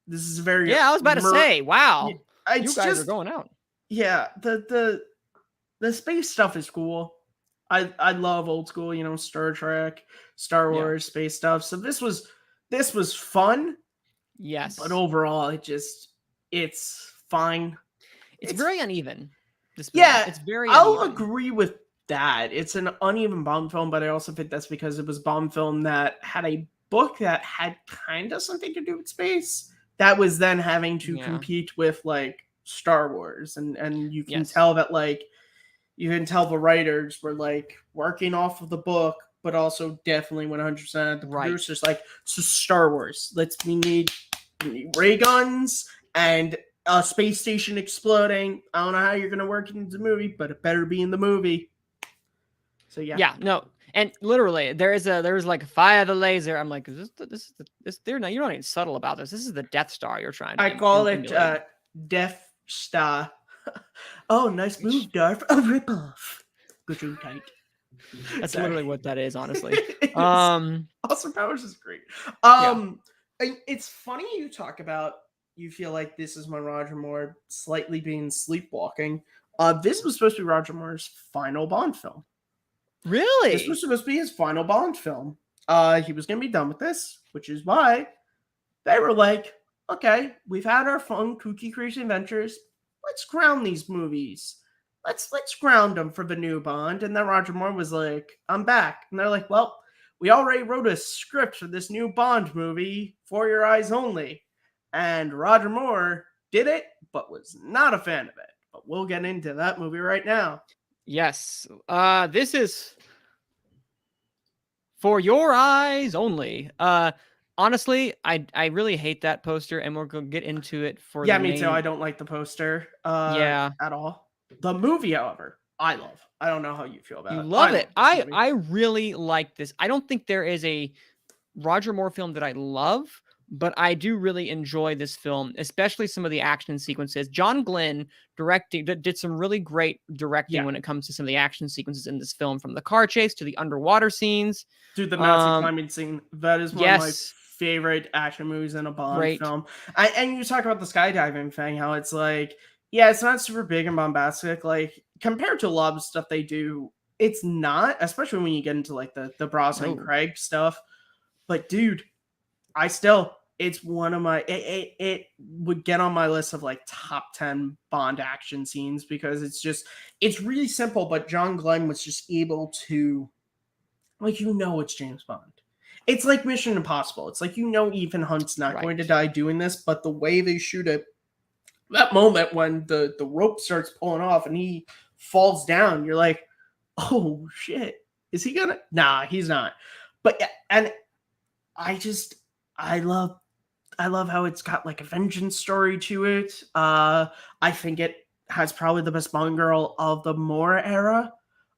S2: This is very
S1: Yeah, I was about to say, wow.
S2: It's
S1: You guys are
S2: just
S1: going out.
S2: yeah. The space stuff is cool. I love old school, you know, Star Trek, Star
S1: Yeah.
S2: Wars, space stuff. So this was fun,
S1: Yes.
S2: but overall it's fine.
S1: It's very uneven. This movie.
S2: Yeah,
S1: It's very
S2: I'll
S1: uneven.
S2: agree with that. It's an uneven Bond film, but I also think that's because it was a Bond film that had a book that had kind of something to do with space that was then having to
S1: Yeah.
S2: compete with like Star Wars, and you can
S1: Yes.
S2: tell that like you can tell the writers were like working off of the book, but also definitely 100% the
S1: Right.
S2: producers like, so Star Wars, we need ray guns and a space station exploding. I don't know how you're gonna work it into the movie, but it better be in the movie. So yeah.
S1: Yeah, no. And literally, there was like fire the laser. I'm like, this they're not, you're not even subtle about this. This is the Death Star you're trying to
S2: I call it
S1: emulate.
S2: Death Star. Oh, nice move, Darth. A ripoff. Good dream tight.
S1: That's
S2: Sorry.
S1: literally what that is, honestly.
S2: Austin Powers is great. It's funny you talk about you feel like this is when Roger Moore slightly being sleepwalking. This was supposed to be Roger Moore's final Bond film.
S1: Really?
S2: This was supposed to be his final Bond film. He was gonna be done with this, which is why they were like, okay, we've had our fun, kooky, crazy adventures. Let's ground these movies. Let's ground them for the new Bond. And then Roger Moore was like, I'm back. And they're like, well, we already wrote a script for this new Bond movie, For Your Eyes Only. And Roger Moore did it, but was not a fan of it. But we'll get into that movie right now.
S1: Yes. This is For Your Eyes Only. Honestly, I really hate that poster, and we're gonna get into it for
S2: Yeah,
S1: the
S2: me
S1: main...
S2: too. I don't like the poster
S1: Yeah.
S2: at all. The movie, however, I love. I don't know how you feel about
S1: You
S2: it.
S1: love it.
S2: I
S1: I really like this. I don't think there is a Roger Moore film that I love, but I do really enjoy this film, especially some of the action sequences. John Glenn did some really great directing when it comes to some of the action sequences in this film, from the car chase to the underwater scenes.
S2: Dude, the Nazi climbing scene, that is one of my favorite action movies in a Bond film. And you talk about the skydiving thing, how it's like, yeah, it's not super big and bombastic. Like, compared to a lot of stuff they do, it's not, especially when you get into like the Brosnan Craig stuff. But dude, it's one of my, it would get on my list of like top 10 Bond action scenes, because it's really simple, but John Glenn was just able to, like, it's James Bond. It's like Mission Impossible. It's like, Ethan Hunt's not going to die doing this, but the way they shoot it, that moment when the rope starts pulling off and he falls down, you're like, oh shit, is he gonna? Nah, he's not. But yeah, and I love how it's got like a vengeance story to it. I think it has probably the best Bond girl of the Moore era.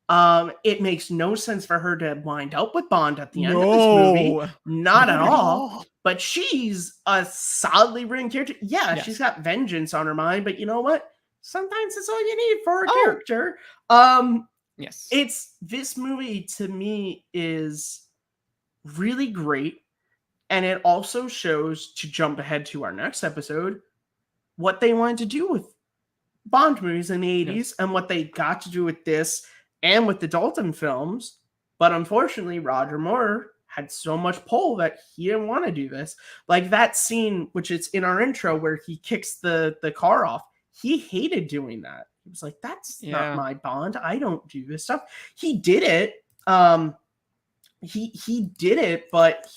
S2: It makes no sense for her to wind up with Bond at the end of this movie.
S1: No,
S2: Not at all. But she's a solidly written character. Yeah,
S1: Yes.
S2: she's got vengeance on her mind, but you know what? Sometimes it's all you need for a
S1: Oh.
S2: character.
S1: Yes.
S2: It's this movie to me is really great. And it also shows, to jump ahead to our next episode, what they wanted to do with Bond movies in the 80s
S1: Yes.
S2: and what they got to do with this and with the Dalton films. But unfortunately, Roger Moore had so much pull that he didn't want to do this. Like that scene, which is in our intro, where he kicks the car off. He hated doing that. He was like, that's not my Bond. I don't do this stuff. He did it. He did it, but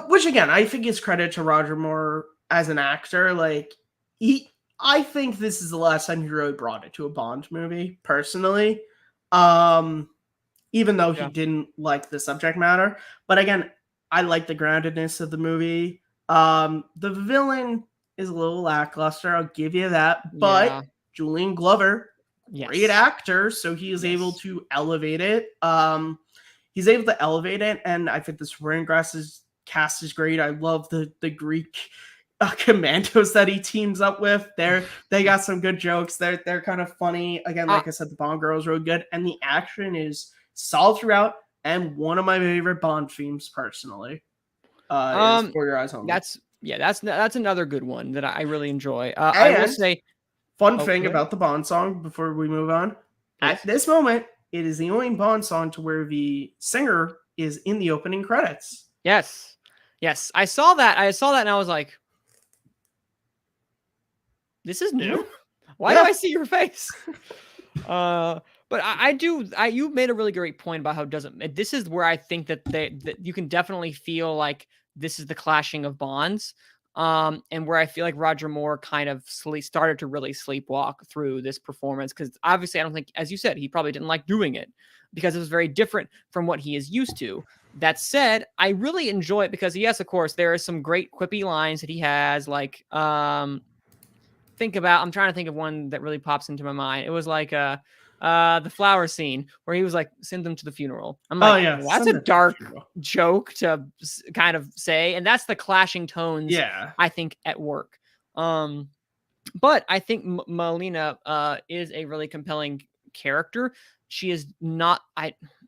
S2: which again, I think is credit to Roger Moore as an actor. Like I think this is the last time he really brought it to a Bond movie, personally. Even though he didn't like the subject matter. But again, I like the groundedness of the movie. The villain is a little lackluster, I'll give you that. But Julian Glover, great actor, so he is able to elevate it. He's able to elevate it, and I think the Superior Grass's cast is great. I love the Greek commandos that he teams up with. They got some good jokes. They're kind of funny. Again, like I said, the Bond girl is really good, and the action is solid throughout. And one of my favorite Bond themes, personally, is For Your Eyes Only.
S1: That's another good one that I really enjoy. I will say,
S2: fun thing about the Bond song before we move on. At this moment, it is the only Bond song to where the singer is in the opening credits.
S1: Yes. I saw that, and I was like, this is new. Why do I see your face? But you made a really great point about how this is where I think that you can definitely feel like this is the clashing of Bonds. And where I feel like Roger Moore kind of started to really sleepwalk through this performance, because obviously I don't think, as you said, he probably didn't like doing it because it was very different from what he is used to. That said, I really enjoy it because, yes, of course, there are some great quippy lines that he has. Like, I'm trying to think of one that really pops into my mind. It was like the flower scene where he was like, send them to the funeral. I'm like, well, that's a dark joke to kind of say. And that's the clashing tones, I think, at work. But I think Melina is a really compelling character. She is not,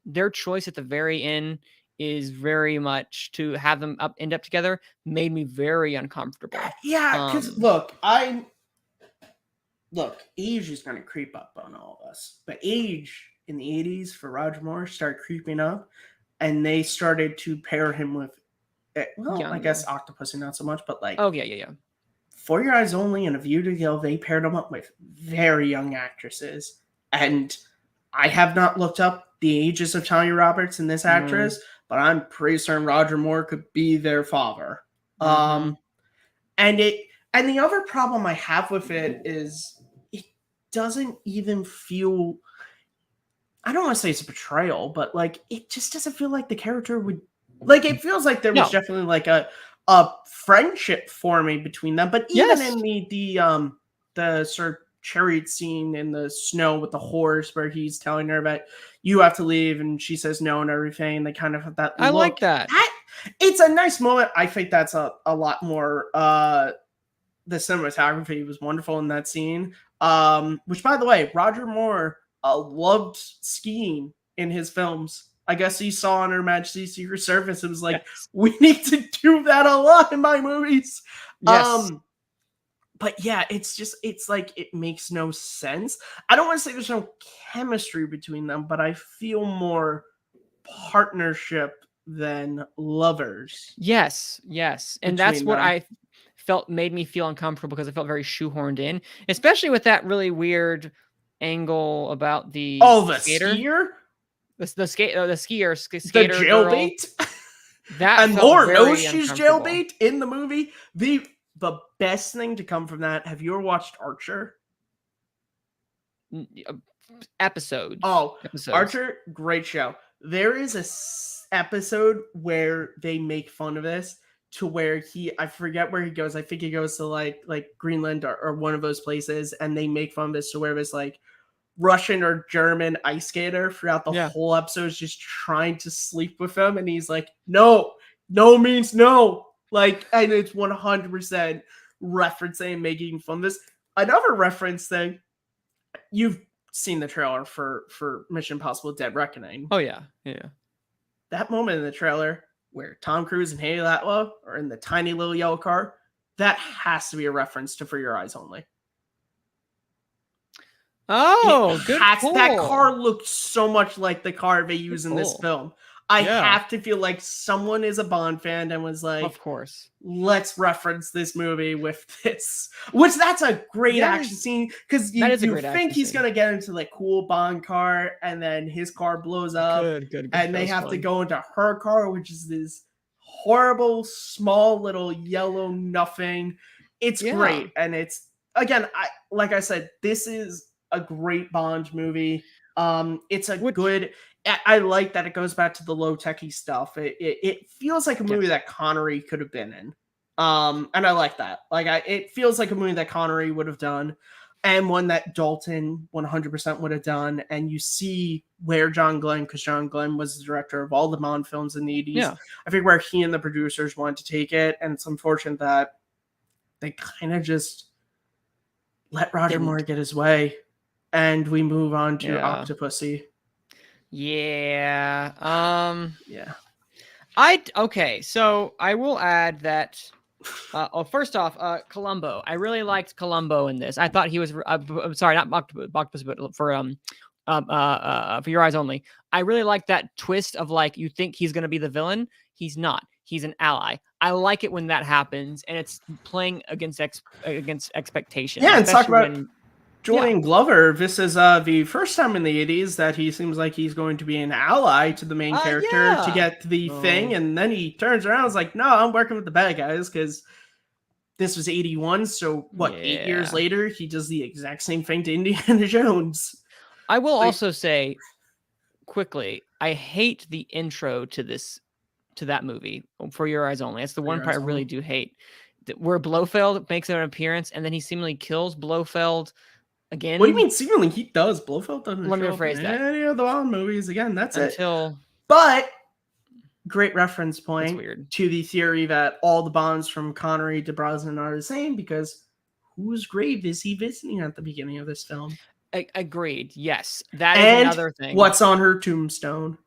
S1: their choice at the very end is very much to have them end up together made me very uncomfortable.
S2: Yeah, because look, age is going to creep up on all of us. But age in the 80s for Roger Moore started creeping up, and they started to pair him with, I guess Octopussy not so much, but like, For Your Eyes Only and A View to Kill, they paired him up with very young actresses. And I have not looked up the ages of Tanya Roberts and this actress, but I'm pretty certain Roger Moore could be their father. And the other problem I have with it is it doesn't even feel, I don't want to say it's a betrayal, but like it just doesn't feel like the character would, like, it feels like there was definitely like a friendship forming between them. But even in the sort of chariot scene in the snow with the horse, where he's telling her that you have to leave and she says no and everything, they kind of have that look.
S1: I like that.
S2: It's a nice moment. I think that's a lot more the cinematography was wonderful in that scene. Which, by the way, Roger Moore loved skiing in his films. I guess he saw on Her Majesty's Secret Service. It was like, we need to do that a lot in my movies. But yeah, it's like, it makes no sense. I don't want to say there's no chemistry between them, but I feel more partnership than lovers.
S1: Yes. And that's what I felt made me feel uncomfortable, because I felt very shoehorned in, especially with that really weird angle about the
S2: skier?
S1: The skier,
S2: the jailbait. And Moore knows she's jailbait in the movie. The best thing to come from that. Have you ever watched Archer?
S1: Episodes.
S2: Archer, great show. There is a episode where they make fun of this, to where I forget where he goes. I think he goes to like Greenland or one of those places, and they make fun of this to where it's like, Russian or German ice skater throughout the
S1: Yeah.
S2: whole episode is just trying to sleep with him, and he's like, no, no means no. Like, and it's 100% referencing, making fun of this. Another reference thing, you've seen the trailer for Mission Impossible Dead Reckoning.
S1: Oh yeah, yeah.
S2: That moment in the trailer where Tom Cruise and Haley Atwell are in the tiny little yellow car, that has to be a reference to For Your Eyes Only.
S1: Oh, good pull.
S2: That car looks so much like the car they use in this film. I have to feel like someone is a Bond fan and was like,
S1: of course,
S2: let's reference this movie with this. Which that's a great action scene, because you think he's going to get into the cool Bond car, and then his car blows up.
S1: Good,
S2: and they have to go into her car, which is this horrible, small, little yellow nothing. It's great. And it's, again, like I said, this is a great Bond movie. It's a good... I like that it goes back to the low techie stuff. It feels like a movie that Connery could have been in. And I like that. It feels like a movie that Connery would have done, and one that Dalton 100% would have done. And you see where John Glenn, because John Glenn was the director of all the Bond films in the 80s.
S1: Yeah.
S2: I think where he and the producers wanted to take it, and it's unfortunate that they kind of just let Roger Moore get his way, and we move on to Octopussy.
S1: Yeah.
S2: Yeah.
S1: Okay, so I will add that. First off, Columbo. I really liked Columbo in this. I thought he was. I'm sorry, not Octopus, but For Your Eyes Only. I really like that twist of like, you think he's gonna be the villain. He's not. He's an ally. I like it when that happens, and it's playing against expectations.
S2: Yeah, and talk about Julian Glover. This is the first time in the 80s that he seems like he's going to be an ally to the main character to get the thing, and then he turns around and is like, no, I'm working with the bad guys, because this was 81, so what, 8 years later, he does the exact same thing to Indiana Jones.
S1: I will also say, quickly, I hate the intro to that movie, For Your Eyes Only. That's the one part I really do hate. Where Blofeld makes an appearance, and then he seemingly kills Blofeld again.
S2: What do you mean seemingly? He does. Blofeld doesn't
S1: Let me
S2: show
S1: rephrase
S2: up in
S1: that.
S2: any of the Bond movies. Again, that's
S1: Until...
S2: it. But great reference point
S1: weird.
S2: To the theory that all the Bonds from Connery to Brosnan are the same, because whose grave is he visiting at the beginning of this film?
S1: Agreed. Yes. That is another thing.
S2: What's on her tombstone?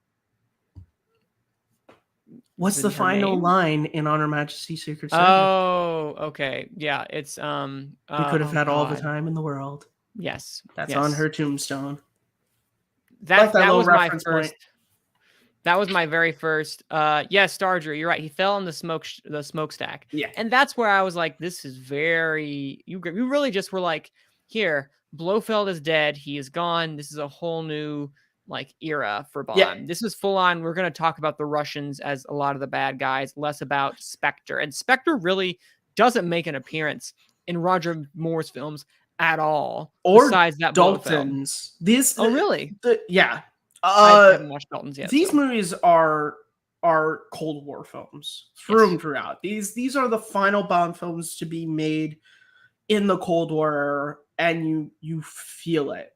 S2: What's the final line in On Her Majesty's Secret Service?
S1: Oh, okay. Yeah, it's
S2: we could have had all the time in the world.
S1: Yes.
S2: That's on her tombstone.
S1: That was my first point. That was my very first. Yes, Starger, you're right. He fell in the smokestack.
S2: Yeah.
S1: And that's where I was like, this is very... You really just were like, here, Blofeld is dead. He is gone. This is a whole new era for Bond. Yeah. This is full on. We're going to talk about the Russians as a lot of the bad guys, less about Spectre. And Spectre really doesn't make an appearance in Roger Moore's films at all.
S2: Or
S1: besides that
S2: Dalton's.
S1: Really?
S2: Yeah.
S1: I haven't watched Dalton's yet.
S2: These movies are Cold War films throughout. These are the final Bond films to be made in the Cold War, and you feel it.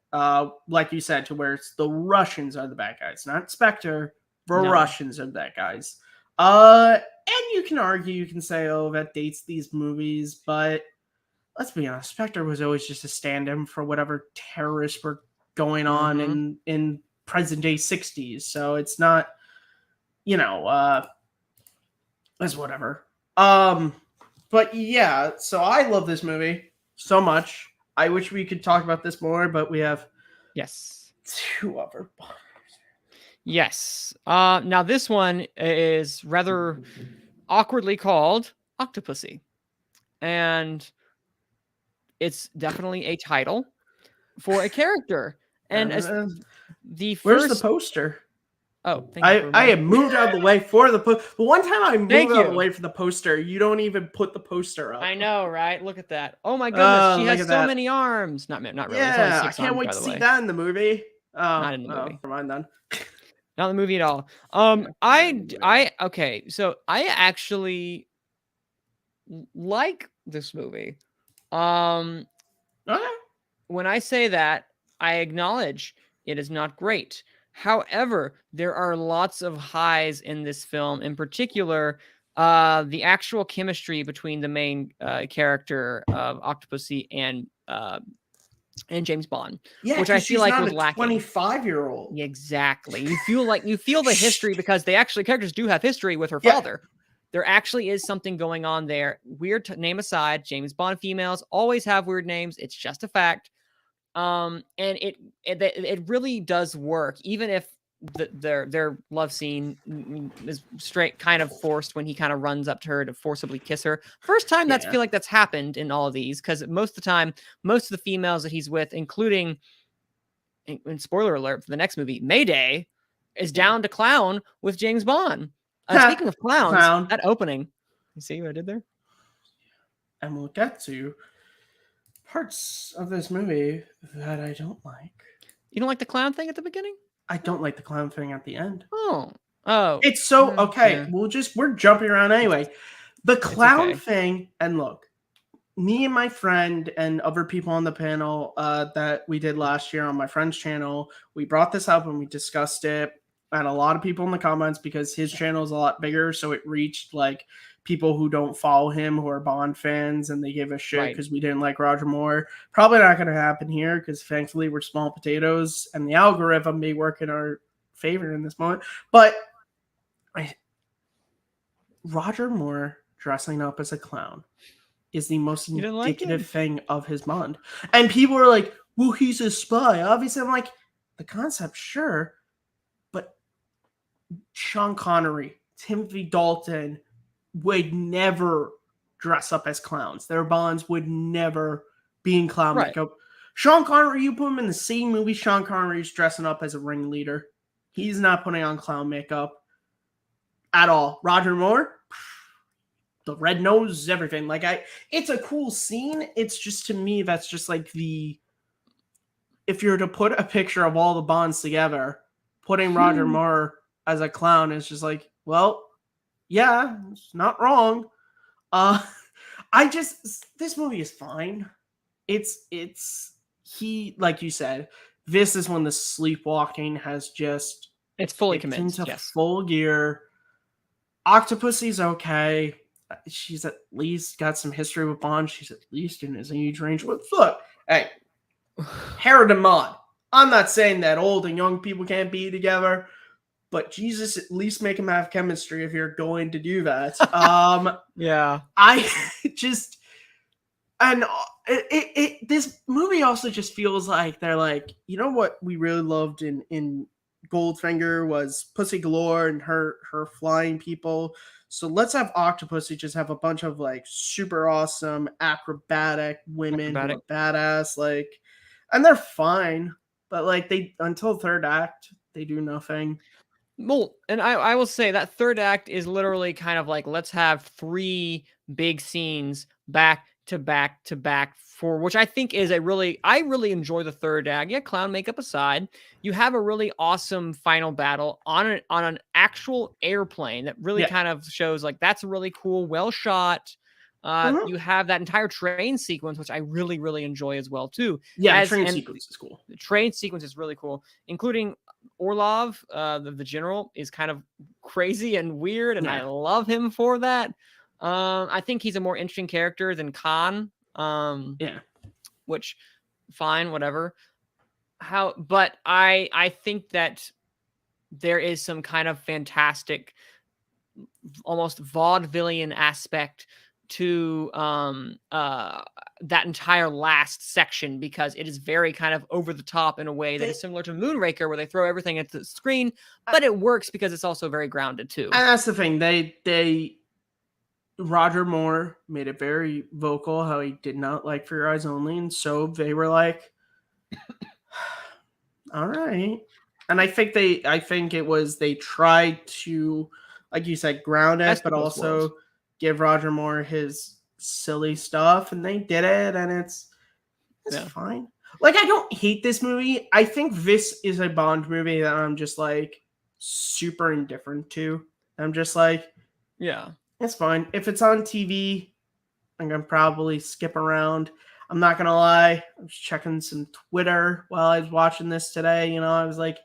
S2: Like you said, to where it's the Russians are the bad guys, not Spectre. The Russians are the bad guys. And you can argue, you can say, oh, that dates these movies, but let's be honest, Spectre was always just a stand-in for whatever terrorists were going on in present day 60s. So it's not, it's whatever. But yeah, so I love this movie so much. I wish we could talk about this more, but we have 2 other Bonds.
S1: Yes. Now this one is rather awkwardly called Octopussy. And it's definitely a title for a character. And
S2: where's the poster?
S1: Oh, thank you.
S2: I have moved out of the way for the poster. But one time I moved out of the way for the poster, you don't even put the poster up.
S1: I know, right? Look at that. Oh my goodness, she has so many arms. Not really.
S2: Yeah, I can't wait to see that in the movie.
S1: Not in the movie.
S2: Never mind then.
S1: Not in the movie at all. Okay, so I actually like this movie. When I say that, I acknowledge it is not great. However, there are lots of highs in this film. In particular, the actual chemistry between the main character of Octopussy and James Bond,
S2: Yeah,
S1: which I
S2: because
S1: feel
S2: she's
S1: like
S2: not
S1: was
S2: a
S1: lacking.
S2: 25-year-old.
S1: Exactly. You feel the history because characters do have history with her
S2: Yeah.
S1: father. There actually is something going on there. Weird name aside, James Bond females always have weird names. It's just a fact. And it really does work, even if their love scene is straight kind of forced when he kind of runs up to her to forcibly kiss her. First time that's
S2: Yeah.
S1: feel like that's happened in all of these, because most of the time, most of the females that he's with, including, and spoiler alert for the next movie, Mayday, is down to clown with James Bond. Speaking of clowns,
S2: Clown.
S1: that opening, you see what I did there?
S2: And we'll get to parts of this movie that I don't like.
S1: You don't like the clown thing at the beginning?
S2: I don't like the clown thing at the end.
S1: Oh,
S2: It's so okay.
S1: yeah.
S2: We're jumping around anyway. The clown
S1: okay.
S2: thing, and look, me and my friend and other people on the panel that we did last year on my friend's channel, we brought this up and we discussed it. And a lot of people in the comments, because his channel is a lot bigger, so it reached like people who don't follow him who are Bond fans, and they gave us shit
S1: Right.
S2: because we didn't like Roger Moore. Probably not going to happen here because thankfully we're small potatoes and the algorithm may work in our favor in this moment. But Roger Moore dressing up as a clown is the most indicative thing of his Bond. And people are like, well, he's a spy. Obviously, I'm like, the concept, sure. But Sean Connery, Timothy Dalton would never dress up as clowns. Their Bonds would never be in clown makeup. Sean Connery, you put him in the same movie, Sean Connery's dressing up as a ringleader. He's not putting on clown makeup at all. Roger Moore, the red nose, everything. Like it's a cool scene. It's just, to me, that's just like if you were to put a picture of all the Bonds together, putting Roger Moore as a clown is just like, well, yeah, it's not wrong. This movie is fine. It's like you said, this is when the sleepwalking has just,
S1: it's fully commenced
S2: into full gear. Octopussy's okay. She's at least got some history with Bond. She's at least in his age range. But look, hey, Harold and Maude. I'm not saying that old and young people can't be together, but Jesus, at least make them have chemistry if you're going to do that.
S1: Yeah.
S2: I just, and this movie also just feels like they're like, you know what we really loved in Goldfinger was Pussy Galore and her flying people. So let's have Octopussy just have a bunch of like super awesome acrobatic women who are badass, like, and they're fine, but like they, until third act, they do nothing.
S1: Well, and I will say that third act is literally kind of like, let's have 3 big scenes back to back to back, for which I think is I really enjoy the third act. Yeah, clown makeup aside, you have a really awesome final battle on an actual airplane that really kind of shows like that's really cool, well shot. You have that entire train sequence, which I really enjoy as well too.
S2: Yeah, the train sequence is cool.
S1: The train sequence is really cool, including Orlov, the general, is kind of crazy and weird, and I love him for that. I think he's a more interesting character than Khan. Which, fine, whatever. But I think that there is some kind of fantastic, almost vaudevillian aspect to that entire last section, because it is very kind of over the top in a way that is similar to Moonraker, where they throw everything at the screen, but it works because it's also very grounded too.
S2: And that's the thing. Roger Moore made it very vocal how he did not like For Your Eyes Only, and so they were like, all right. And I think it was, they tried to, like you said, ground it, but also give Roger Moore his silly stuff, and they did it, and it's fine. Like, I don't hate this movie. I think this is a Bond movie that I'm just like super indifferent to. I'm just like, yeah, it's fine. If it's on TV, I'm gonna probably skip around. I'm not gonna lie. I was checking some Twitter while I was watching this today. I was like,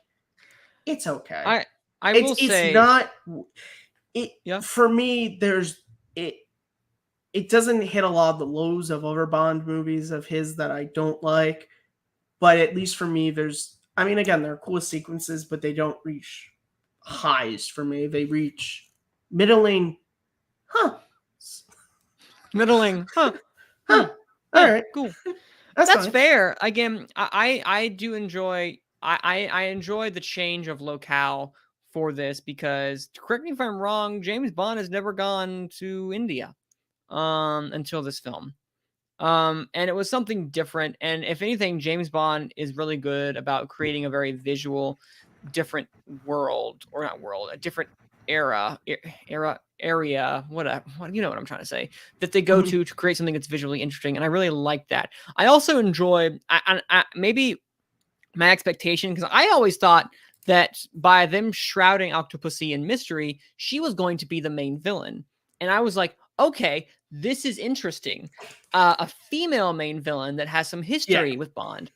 S2: it's okay.
S1: I
S2: It's
S1: will
S2: it's
S1: say,
S2: not it
S1: yeah.
S2: for me. There's it. It doesn't hit a lot of the lows of other Bond movies of his that I don't like. But at least for me, I mean, again, there are cool sequences, but they don't reach highs for me. They reach middling, huh?
S1: Middling, huh?
S2: Huh? All
S1: Yeah,
S2: right,
S1: cool.
S2: that's
S1: That's
S2: fine.
S1: fair. Again, I do enjoy I enjoy the change of locale for this because correct me if I'm wrong, James Bond has never gone to India until this film. And it was something different. And if anything, James Bond is really good about creating a very visual, different world, or not world, a different area, what you know what I'm trying to say, that they go
S2: Mhm.
S1: to create something that's visually interesting. And I really like that. I also enjoy, maybe my expectation, because I always thought that by them shrouding Octopussy in mystery, she was going to be the main villain. And I was like, okay, this is interesting. A female main villain that has some
S2: Yeah,
S1: history with Bond.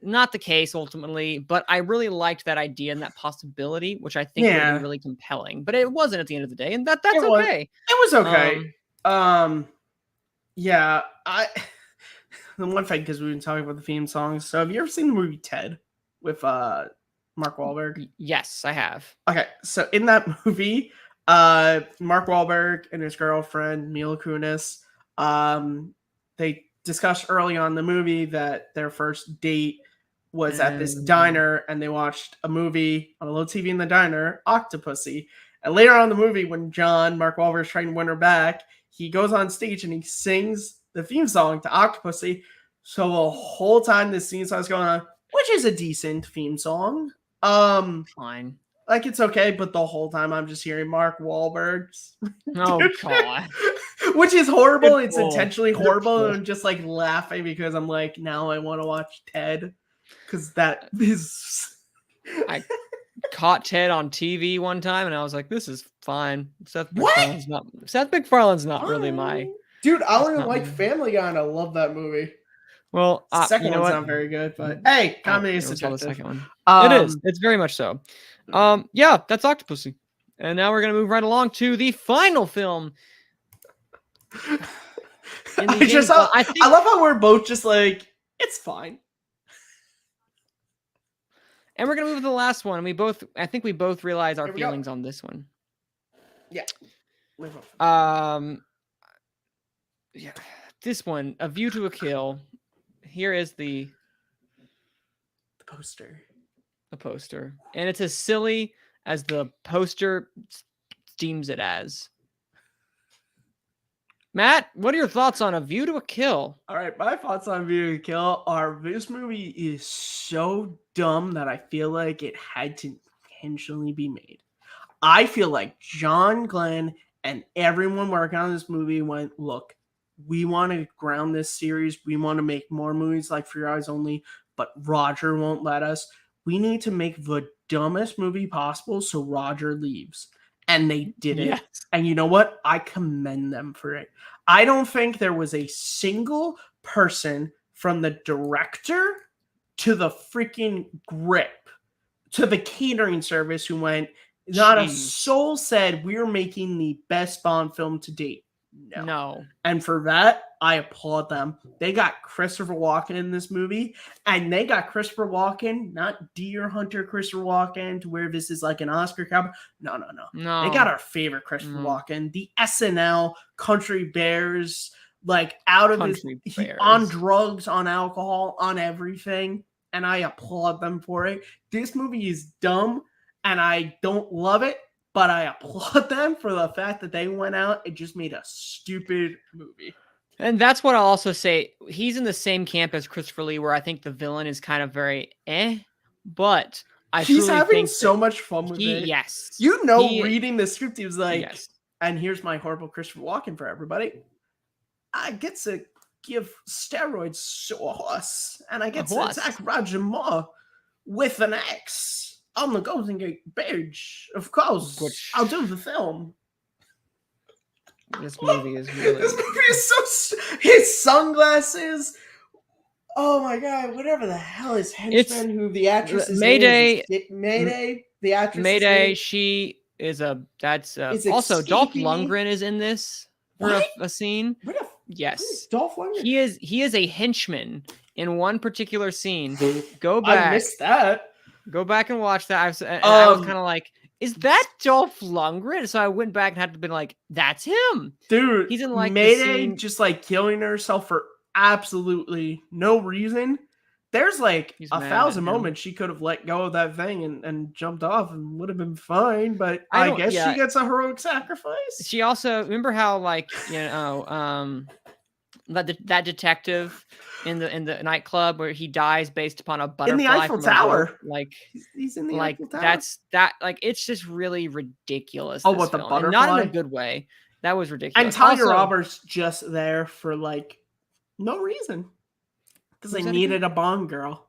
S1: Not the case ultimately, but I really liked that idea and that possibility, which I think would have been
S2: yeah.
S1: really compelling. But it wasn't at the end of the day, and
S2: It
S1: that's
S2: was.
S1: okay.
S2: It was okay.
S1: Um,
S2: Yeah. I the one thing because we've been talking about the theme songs. So have you ever seen the movie Ted with Mark Wahlberg?
S1: yes, I have.
S2: Okay, so in that movie, Mark Wahlberg and his girlfriend Mila Kunis, they discussed early on in the movie that their first date was at this
S1: Um,
S2: diner, and they watched a movie on a little TV in the diner, Octopussy. And later on in the movie, when Mark Wahlberg is trying to win her back, he goes on stage and he sings the theme song to Octopussy. So the whole time this theme song is going on, which is a decent theme song.
S1: fine.
S2: Like it's okay, but the whole time I'm just hearing Mark Wahlberg's,
S1: Oh God.
S2: which is horrible.
S1: Good
S2: It's
S1: pull.
S2: intentionally
S1: Good
S2: horrible, and
S1: pull.
S2: I'm just like laughing because I'm like, now I want to watch Ted because that is.
S1: I caught Ted on TV one time, and I was like, "This is fine."
S2: What?
S1: Seth MacFarlane's not really
S2: Fine.
S1: my.
S2: Dude, I
S1: It's
S2: don't even
S1: not
S2: like
S1: my.
S2: Family Guy, and I love that movie.
S1: Well,
S2: Second
S1: you know
S2: one's
S1: what?
S2: not very good, but hey,
S1: I
S2: comedy is
S1: never saw the
S2: subjective.
S1: second one. It is.
S2: Um,
S1: It's very much so. Yeah, that's Octopussy. And now we're gonna move right along to the final film in the James Bond. I
S2: I
S1: think,
S2: love how we're both just like, it's fine.
S1: and we're gonna move to the last one. I think we both realize our
S2: Here we go.
S1: feelings on this one.
S2: Yeah.
S1: Yeah, this one, A View to a Kill. Here is the
S2: Poster.
S1: poster, and it's as silly as the poster deems it as. Matt, what are your thoughts on A View to a Kill?
S2: All right, my thoughts on View to Kill are this movie is so dumb that I feel like it had to intentionally be made. I feel like John Glenn and everyone working on this movie went, look, we want to ground this series. We want to make more movies like For Your Eyes Only, but Roger won't let us. We need to make the dumbest movie possible so Roger leaves. And they did
S1: Yes.
S2: it. And you know what? I commend them for it. I don't think there was a single person from the director to the freaking grip to the catering service who went, not a soul said we're making the best Bond film to date. No. And for that, I applaud them. They got Christopher Walken in this movie, and they got Christopher Walken, not Deer Hunter Christopher Walken, to where this is like an Oscar cowboy. No. They got our favorite Christopher Walken, the SNL Country Bears, like out of on drugs, on alcohol, on everything. And I applaud them for it. This movie is dumb, and I don't love it, but I applaud them for the fact that they went out and just made a stupid movie.
S1: And that's what I'll also say. He's in the same camp as Christopher Lee, where I think the villain is kind of very but
S2: he's having so much fun with it.
S1: Yes.
S2: Reading the script, he was like,
S1: yes.
S2: And here's my horrible Christopher Walken for everybody. I get to give steroids to a horse, and I get to attack Roger Moore with an axe on the Golden Gate Bridge. Of course, I'll do the film.
S1: This movie is really.
S2: This movie is so. His sunglasses Oh my god, whatever the hell is
S1: It's
S2: henchman who the actress's name
S1: Mayday.
S2: is Mayday. The actress's
S1: Mayday.
S2: name
S1: She is a. That's
S2: is
S1: also Dolph
S2: escaping.
S1: Lundgren is in this for
S2: What?
S1: a scene.
S2: What is
S1: Yes,
S2: Dolph Lundgren?
S1: he is a henchman in one particular scene. Go
S2: I
S1: back.
S2: missed that.
S1: Go back and watch that. I was kind of like, is that Dolph Lundgren? So I went back and had to be like, that's him.
S2: Dude,
S1: He's in like the
S2: Mayday
S1: scene.
S2: just like killing herself for absolutely no reason. There's like
S1: He's
S2: a
S1: mad at
S2: 1,000
S1: him.
S2: moments she could have let go of that thing and jumped off and would have been fine, but
S1: I
S2: I
S1: don't-
S2: guess
S1: yeah.
S2: she gets a heroic sacrifice.
S1: She also remember how like that detective in the nightclub where he dies based upon a butterfly
S2: In the Eiffel
S1: from a rope?
S2: Tower.
S1: Like
S2: He's in the
S1: like
S2: Eiffel Tower.
S1: that's that like it's just really ridiculous.
S2: Oh,
S1: this
S2: what, the
S1: film, and not in a
S2: butterfly?
S1: good way. That was ridiculous.
S2: And Tanya
S1: Also,
S2: Roberts just there for like no reason. Because they
S1: Who's that
S2: needed a Bond girl.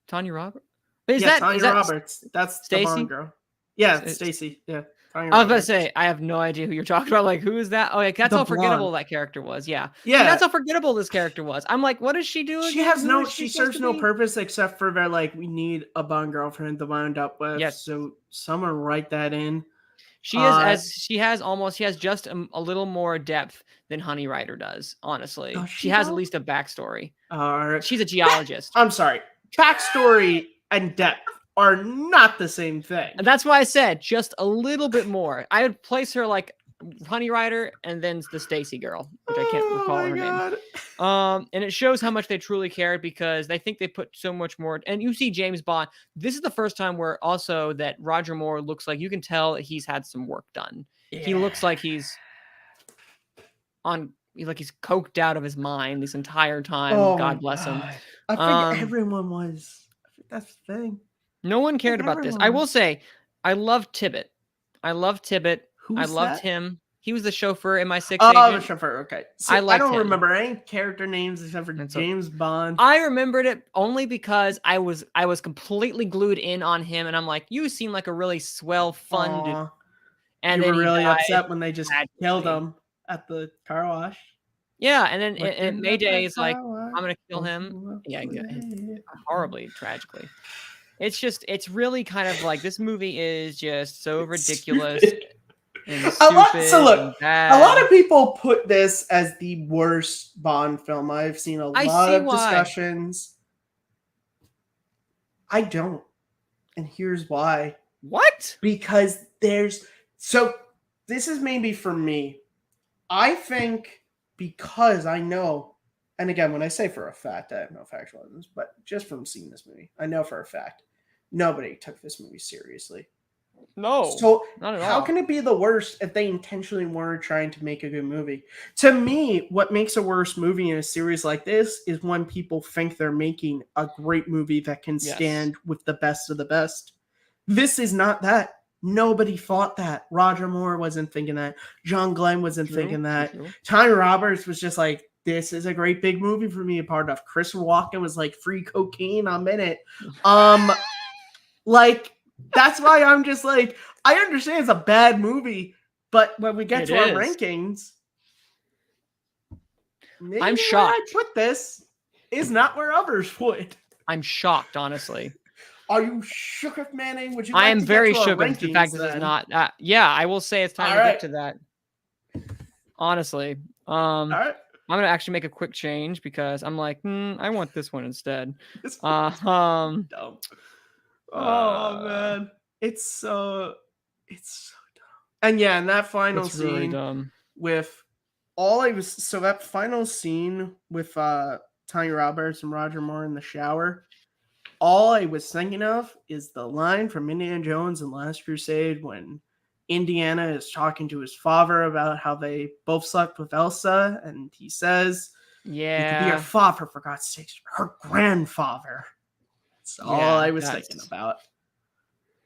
S1: Tanya Roberts. Is
S2: Yeah,
S1: that
S2: Tanya
S1: is that
S2: Roberts. That's the
S1: Stacey?
S2: Bond girl. Yeah,
S1: It's-
S2: Stacey. Yeah. Tanya
S1: I was about to
S2: Roberts.
S1: say I have no idea who you're talking about. Like, who is that? Oh, like that's
S2: The
S1: how forgettable
S2: blonde.
S1: that character was. Yeah,
S2: Yeah.
S1: that's how forgettable this character was. I'm like, what does she do?
S2: She
S1: again?
S2: has
S1: Who
S2: no,
S1: is
S2: she
S1: supposed
S2: serves
S1: to
S2: no
S1: be?
S2: purpose except for they're like, we need a Bond girlfriend to wind up with.
S1: Yes.
S2: So someone write that in.
S1: She is as she has just a little more depth than Honey Rider does. Honestly,
S2: Does
S1: she
S2: she
S1: has
S2: though?
S1: at least a backstory.
S2: Uh,
S1: She's a geologist.
S2: I'm sorry. Backstory and depth are not the same thing.
S1: And that's why I said just a little bit more. I would place her like Honey Rider and then the Stacy girl, which I can't recall her name. And it shows how much they truly cared because they think they put so much more. And you see James Bond. This is the first time where also that Roger Moore looks like you can tell that he's had some work done. Yeah. He looks like he's coked out of his mind this entire time. Oh, God bless him.
S2: I think everyone was. I think that's the thing.
S1: No one cared about this. I will say, I love Tibbet. I love Tibbet. I loved him. He was the chauffeur in My Sixth Agent.
S2: Oh, the chauffeur. Okay. See, I don't
S1: him.
S2: remember any character names except for James Bond.
S1: I remembered it only because I was completely glued in on him, and I'm like, you seem like a really swell, fun dude. And
S2: you were really upset when they just killed him at the car wash.
S1: Yeah, and then Mayday is like, I'm gonna kill him. Yeah, horribly, tragically. It's really kind of like this movie is just so ridiculous and stupid.
S2: So look, a lot of people put this as the worst Bond film. I've seen a lot of discussions. I don't. And here's why.
S1: What?
S2: Because this is maybe for me. I think because I know, and again, when I say for a fact, I have no factual evidence, but just from seeing this movie, I know for a fact nobody took this movie seriously.
S1: No.
S2: So
S1: not at
S2: how
S1: all.
S2: can it be the worst if they intentionally weren't trying to make a good movie? To me, what makes a worse movie in a series like this is when people think they're making a great movie that can stand with the best of the best. This is not that. Nobody thought that. Roger Moore wasn't thinking that. John Glenn wasn't thinking that. Tanya Roberts was just like, this is a great big movie for me a part of. Chris Walken was like, free cocaine, I'm in it. Like, that's why I'm just like, I understand it's a bad movie, but when we get to our rankings, maybe
S1: I'm shocked.
S2: I put this is not where others would.
S1: I'm shocked, honestly.
S2: Are you shook with Manning? Would you?
S1: I am very shook with the fact that this is not. Yeah, I will say it's time to get to that. Honestly,
S2: all right.
S1: I'm gonna actually make a quick change because I'm like, I want this one instead.
S2: Dumb. Oh man, it's so dumb. And yeah, and that final scene
S1: really dumb.
S2: with that final scene with Tanya Roberts and Roger Moore in the shower. All I was thinking of is the line from Indiana Jones and Last Crusade when Indiana is talking to his father about how they both slept with Elsa, and he says, "You could be her father, for God's sake, her grandfather." That's all I was thinking about.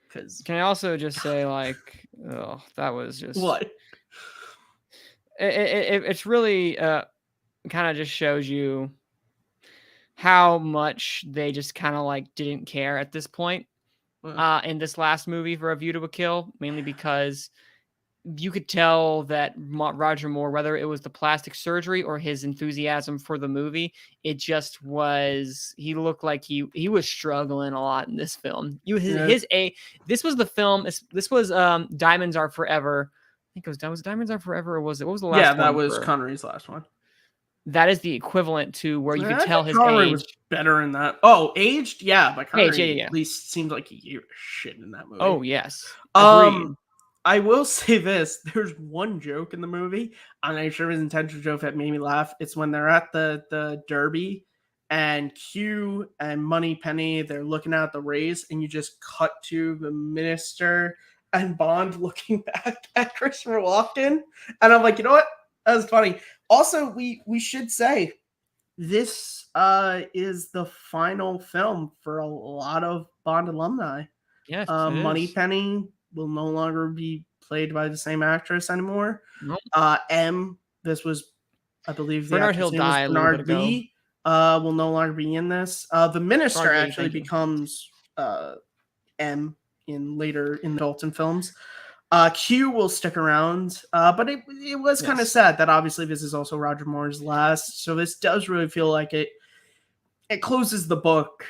S2: Because
S1: can I also just say, like, oh, that was just
S2: what?
S1: It's really kind of just shows you how much they just kind of like didn't care at this point in this last movie for A View to a Kill, mainly because you could tell that Roger Moore, whether it was the plastic surgery or his enthusiasm for the movie, it just was. He looked like he was struggling a lot in this film. This was the film. This was Diamonds Are Forever. I think it was Diamonds Are Forever, or was it? What was the last one?
S2: That was Connery's last one.
S1: That is the equivalent to where you could tell his
S2: Connery
S1: age.
S2: was better in that. Oh, aged, yeah, but Connery
S1: yeah.
S2: at least seemed like he gave a shit in that movie.
S1: Oh yes, agreed.
S2: I will say this: there's one joke in the movie. I'm not sure it was an intentional joke that made me laugh. It's when they're at the Derby, and Q and Moneypenny, they're looking at the race, and you just cut to the minister and Bond looking back at Christopher Walken, and I'm like, you know what? That was funny. Also, we should say this is the final film for a lot of Bond alumni.
S1: Yes,
S2: Moneypenny will no longer be played by the same actress anymore.
S1: Nope.
S2: This was, I believe, the
S1: Bernard Hill died.
S2: Bernard Lee will no longer be in this. The minister actually becomes M in Dalton films. Q will stick around, but it was kind of sad that obviously this is also Roger Moore's last. So this does really feel like it closes the book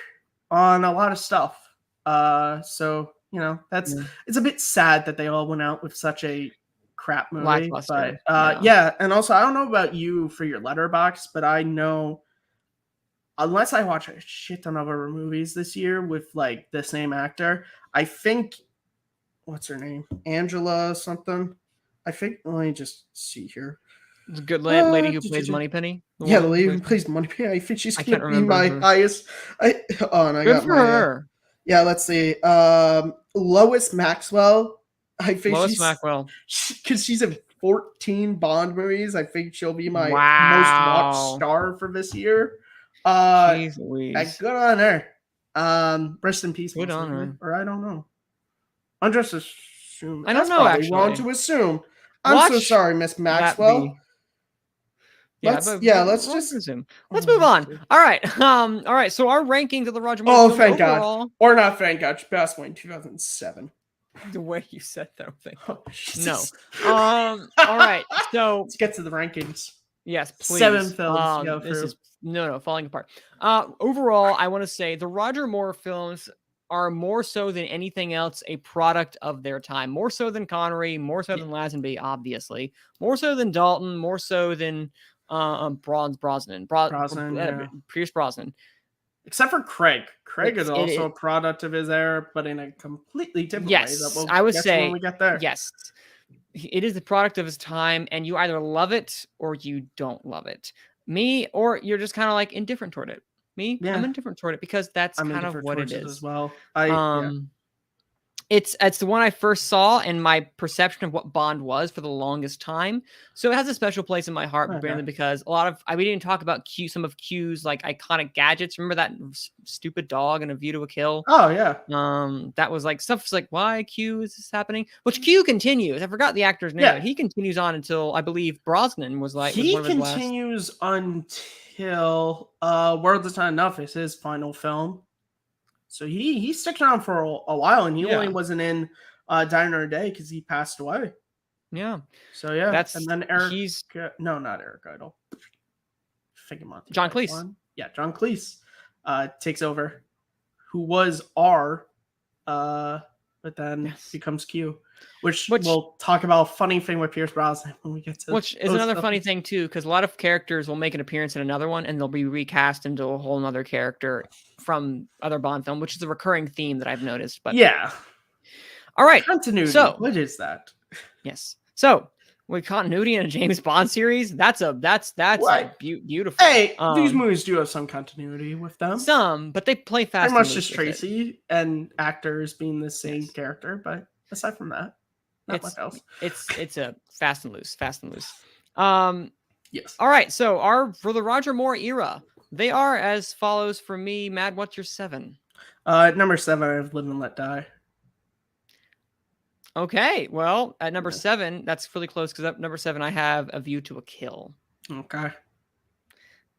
S2: on a lot of stuff. So it's a bit sad that they all went out with such a crap movie. But and also I don't know about you for your letterbox, but I know unless I watch a shit ton of other movies this year with like the same actor, I think. What's her name? Angela something. I think. Let me just see here.
S1: The good lady who plays Moneypenny.
S2: The lady who plays Moneypenny. I think she's gonna be my highest. I got her. Yeah, let's see. Lois Maxwell. I think
S1: Lois Maxwell,
S2: because she's in 14 Bond movies. I think she'll be my most watched star for this year. Good on her. Rest in peace.
S1: Good on her.
S2: Or I don't know. I'm just assuming.
S1: I don't know. Actually,
S2: wrong to assume. I'm so sorry, Miss Maxwell. Let's
S1: assume. Let's move on. All right. All right. So our rankings of the Roger Moore.
S2: Oh, thank God. Or not, thank God. Best one, 2007.
S1: The way you said that,
S2: no.
S1: All right. So
S2: let's get to the rankings.
S1: Yes, please.
S2: 7 films.
S1: This is falling apart. Overall, I want to say the Roger Moore films are more so than anything else a product of their time. More so than Connery, more so than Lazenby, obviously. More so than Dalton, more so than Brosnan. Pierce Brosnan.
S2: Except for Craig. Craig is also a product of his era, but in a completely different way.
S1: I would say
S2: when we get there.
S1: Yes. It is the product of his time, and you either love it or you don't love it. Me, or you're just kind of like indifferent toward it. I'm indifferent toward it because that's kind of what it is
S2: as well.
S1: It's the one I first saw, and my perception of what Bond was for the longest time. So it has a special place in my heart, mainly because we didn't talk about some of Q's like iconic gadgets. Remember that stupid dog in A View to a Kill?
S2: Oh yeah.
S1: That was like stuff's like, why Q is this happening? Which Q continues. I forgot the actor's name. But he continues on until I believe Brosnan was like.
S2: He continues until World Is Not Enough is his final film. So he stuck around for a while, and he only wasn't in Diner a Day because he passed away.
S1: Yeah.
S2: So and then not Eric Idle.
S1: John Cleese.
S2: Yeah, John Cleese takes over, who was R, but then becomes Q. Which we'll talk about a funny thing with Pierce Brosnan when we get to.
S1: Which is another funny thing too, because a lot of characters will make an appearance in another one, and they'll be recast into a whole other character from other Bond film, which is a recurring theme that I've noticed. But all right,
S2: continuity. So what is that?
S1: Yes. So with continuity in a James Bond series, that's beautiful.
S2: Hey, these movies do have some continuity with them.
S1: Some, but they play fast.
S2: Pretty much just Tracy and actors being the same character, but aside from that, not much else.
S1: It's a fast and loose.
S2: Yes.
S1: All right. So for the Roger Moore era, they are as follows for me. Mad, what's your 7?
S2: Number 7, I have Live and Let Die.
S1: Okay. Well, at number 7, that's really close because at number 7, I have A View to a Kill.
S2: Okay.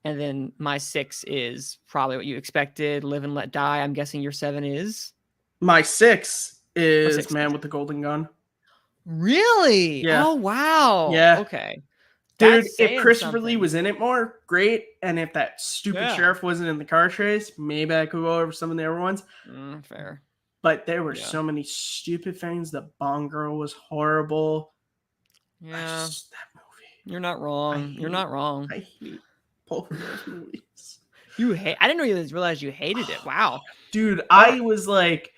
S1: And then my 6 is probably what you expected. Live and Let Die. I'm guessing your 7 is?
S2: My 6 is Man with the Golden Gun.
S1: Really?
S2: Yeah.
S1: Oh wow.
S2: Yeah.
S1: Okay.
S2: Dude,
S1: That's
S2: if
S1: saying
S2: Christopher Lee
S1: something.
S2: was in it more, great. And if that stupid
S1: Yeah.
S2: sheriff wasn't in the car chase, maybe I could go over some of the other ones.
S1: Fair.
S2: But there were
S1: Yeah.
S2: so many stupid things. The Bond girl was horrible.
S1: Yeah.
S2: That movie.
S1: You're not
S2: I
S1: wrong. You're
S2: hate.
S1: not wrong.
S2: I hate both of those movies.
S1: You hate. I didn't know you realize you hated it. Wow.
S2: Dude,
S1: All
S2: I
S1: right.
S2: was like,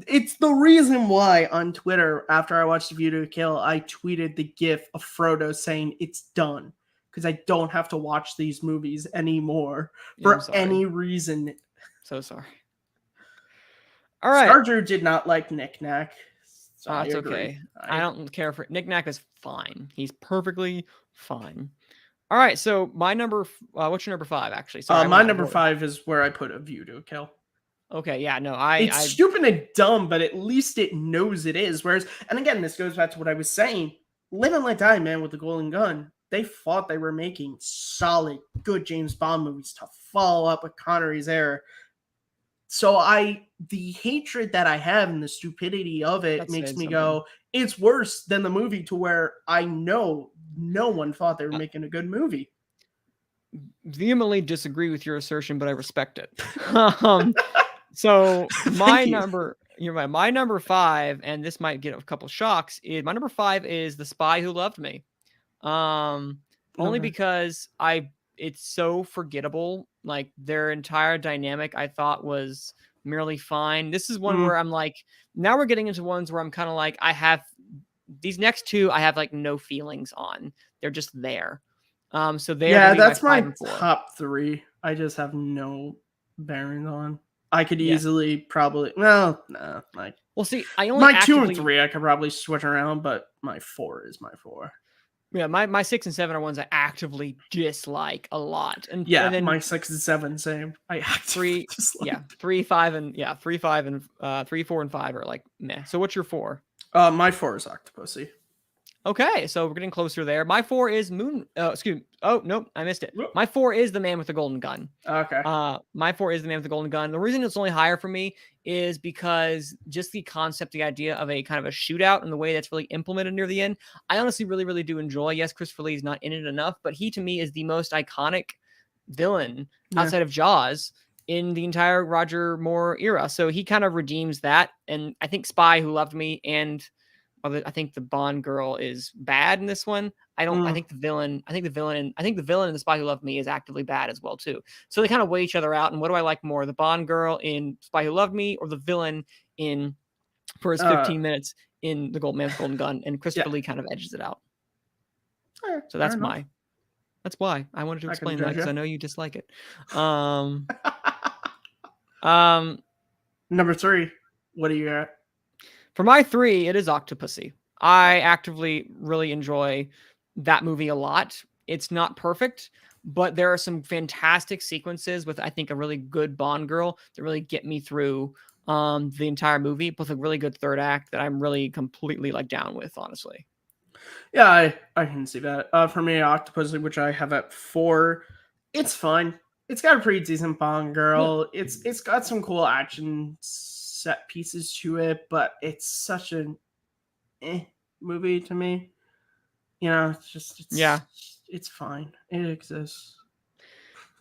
S2: it's the reason why on Twitter, after I watched the View to a Kill, I tweeted the gif of Frodo saying it's done because I don't have to watch these movies anymore
S1: Yeah, I'm
S2: for
S1: sorry.
S2: any reason.
S1: So sorry. All right.
S2: Star Drew did not like Knick Knack. So I
S1: It's
S2: agree.
S1: okay. I don't care for Nick Knack is fine. He's perfectly fine. All right. So my number. What's your number 5? Actually, sorry. I
S2: my
S1: went out of
S2: number
S1: order.
S2: 5 is where I put A View to a Kill.
S1: Okay. Yeah. No.
S2: It's stupid and dumb, but at least it knows it is. Whereas, and again, this goes back to what I was saying. Live and Let Die, man, with the Golden Gun. They thought they were making solid, good James Bond movies to follow up with Connery's era. So the hatred that I have and the stupidity of it makes me go, it's worse than the movie, to where I know no one thought they were making a good movie.
S1: Vehemently disagree with your assertion, but I respect it. So my number, you're right. My number 5, and this might get a couple shocks. My number 5 is The Spy Who Loved Me. Only because it's so forgettable. Like their entire dynamic, I thought was merely fine. This is one where I'm like, now we're getting into ones where I'm kind of like, I have these next two, I have like no feelings on. They're just there. So
S2: that's my top 3. I just have no bearing on. I could easily probably like.
S1: Well, see, I only
S2: my 2 and 3 I could probably switch around, but my 4 is my 4.
S1: Yeah, my 6 and 7 are ones I actively dislike a lot, and
S2: then my 6 and 7 same. I actively
S1: 3, dislike. 3, 5, and 3, 5, and 3, 4, and 5 are like meh. So what's your 4?
S2: My 4 is Octopussy.
S1: Okay, so we're getting closer there. My 4 is Moon. Excuse me. Oh nope, I missed it. My 4 is The Man with the Golden Gun.
S2: Okay.
S1: My 4 is The Man with the Golden Gun. The reason it's only higher for me is because just the concept, the idea of a kind of a shootout and the way that's really implemented near the end, I honestly really, really do enjoy. Yes, Christopher Lee is not in it enough, but he to me is the most iconic villain outside of Jaws in the entire Roger Moore era. So he kind of redeems that, and I think Spy Who Loved Me and I think the Bond girl is bad in this one. I think the villain in The Spy Who Loved Me is actively bad as well too. So they kind of weigh each other out. And what do I like more, the Bond girl in Spy Who Loved Me, or the villain for his 15 minutes in The Man with the Golden Gun? And Christopher Lee kind of edges it out. So that's why I wanted to explain that, because I know you dislike it.
S2: Number 3, what do you got?
S1: For my 3, it is Octopussy. I actively really enjoy that movie a lot. It's not perfect, but there are some fantastic sequences with, I think, a really good Bond girl that really get me through the entire movie, with a really good third act that I'm really completely like down with, honestly.
S2: Yeah, I can see that. For me, Octopussy, which I have at 4, it's fun. It's got a pretty decent Bond girl. Yeah. It's got some cool action set pieces to it, but it's such an movie to me. You know, it's fine. It exists.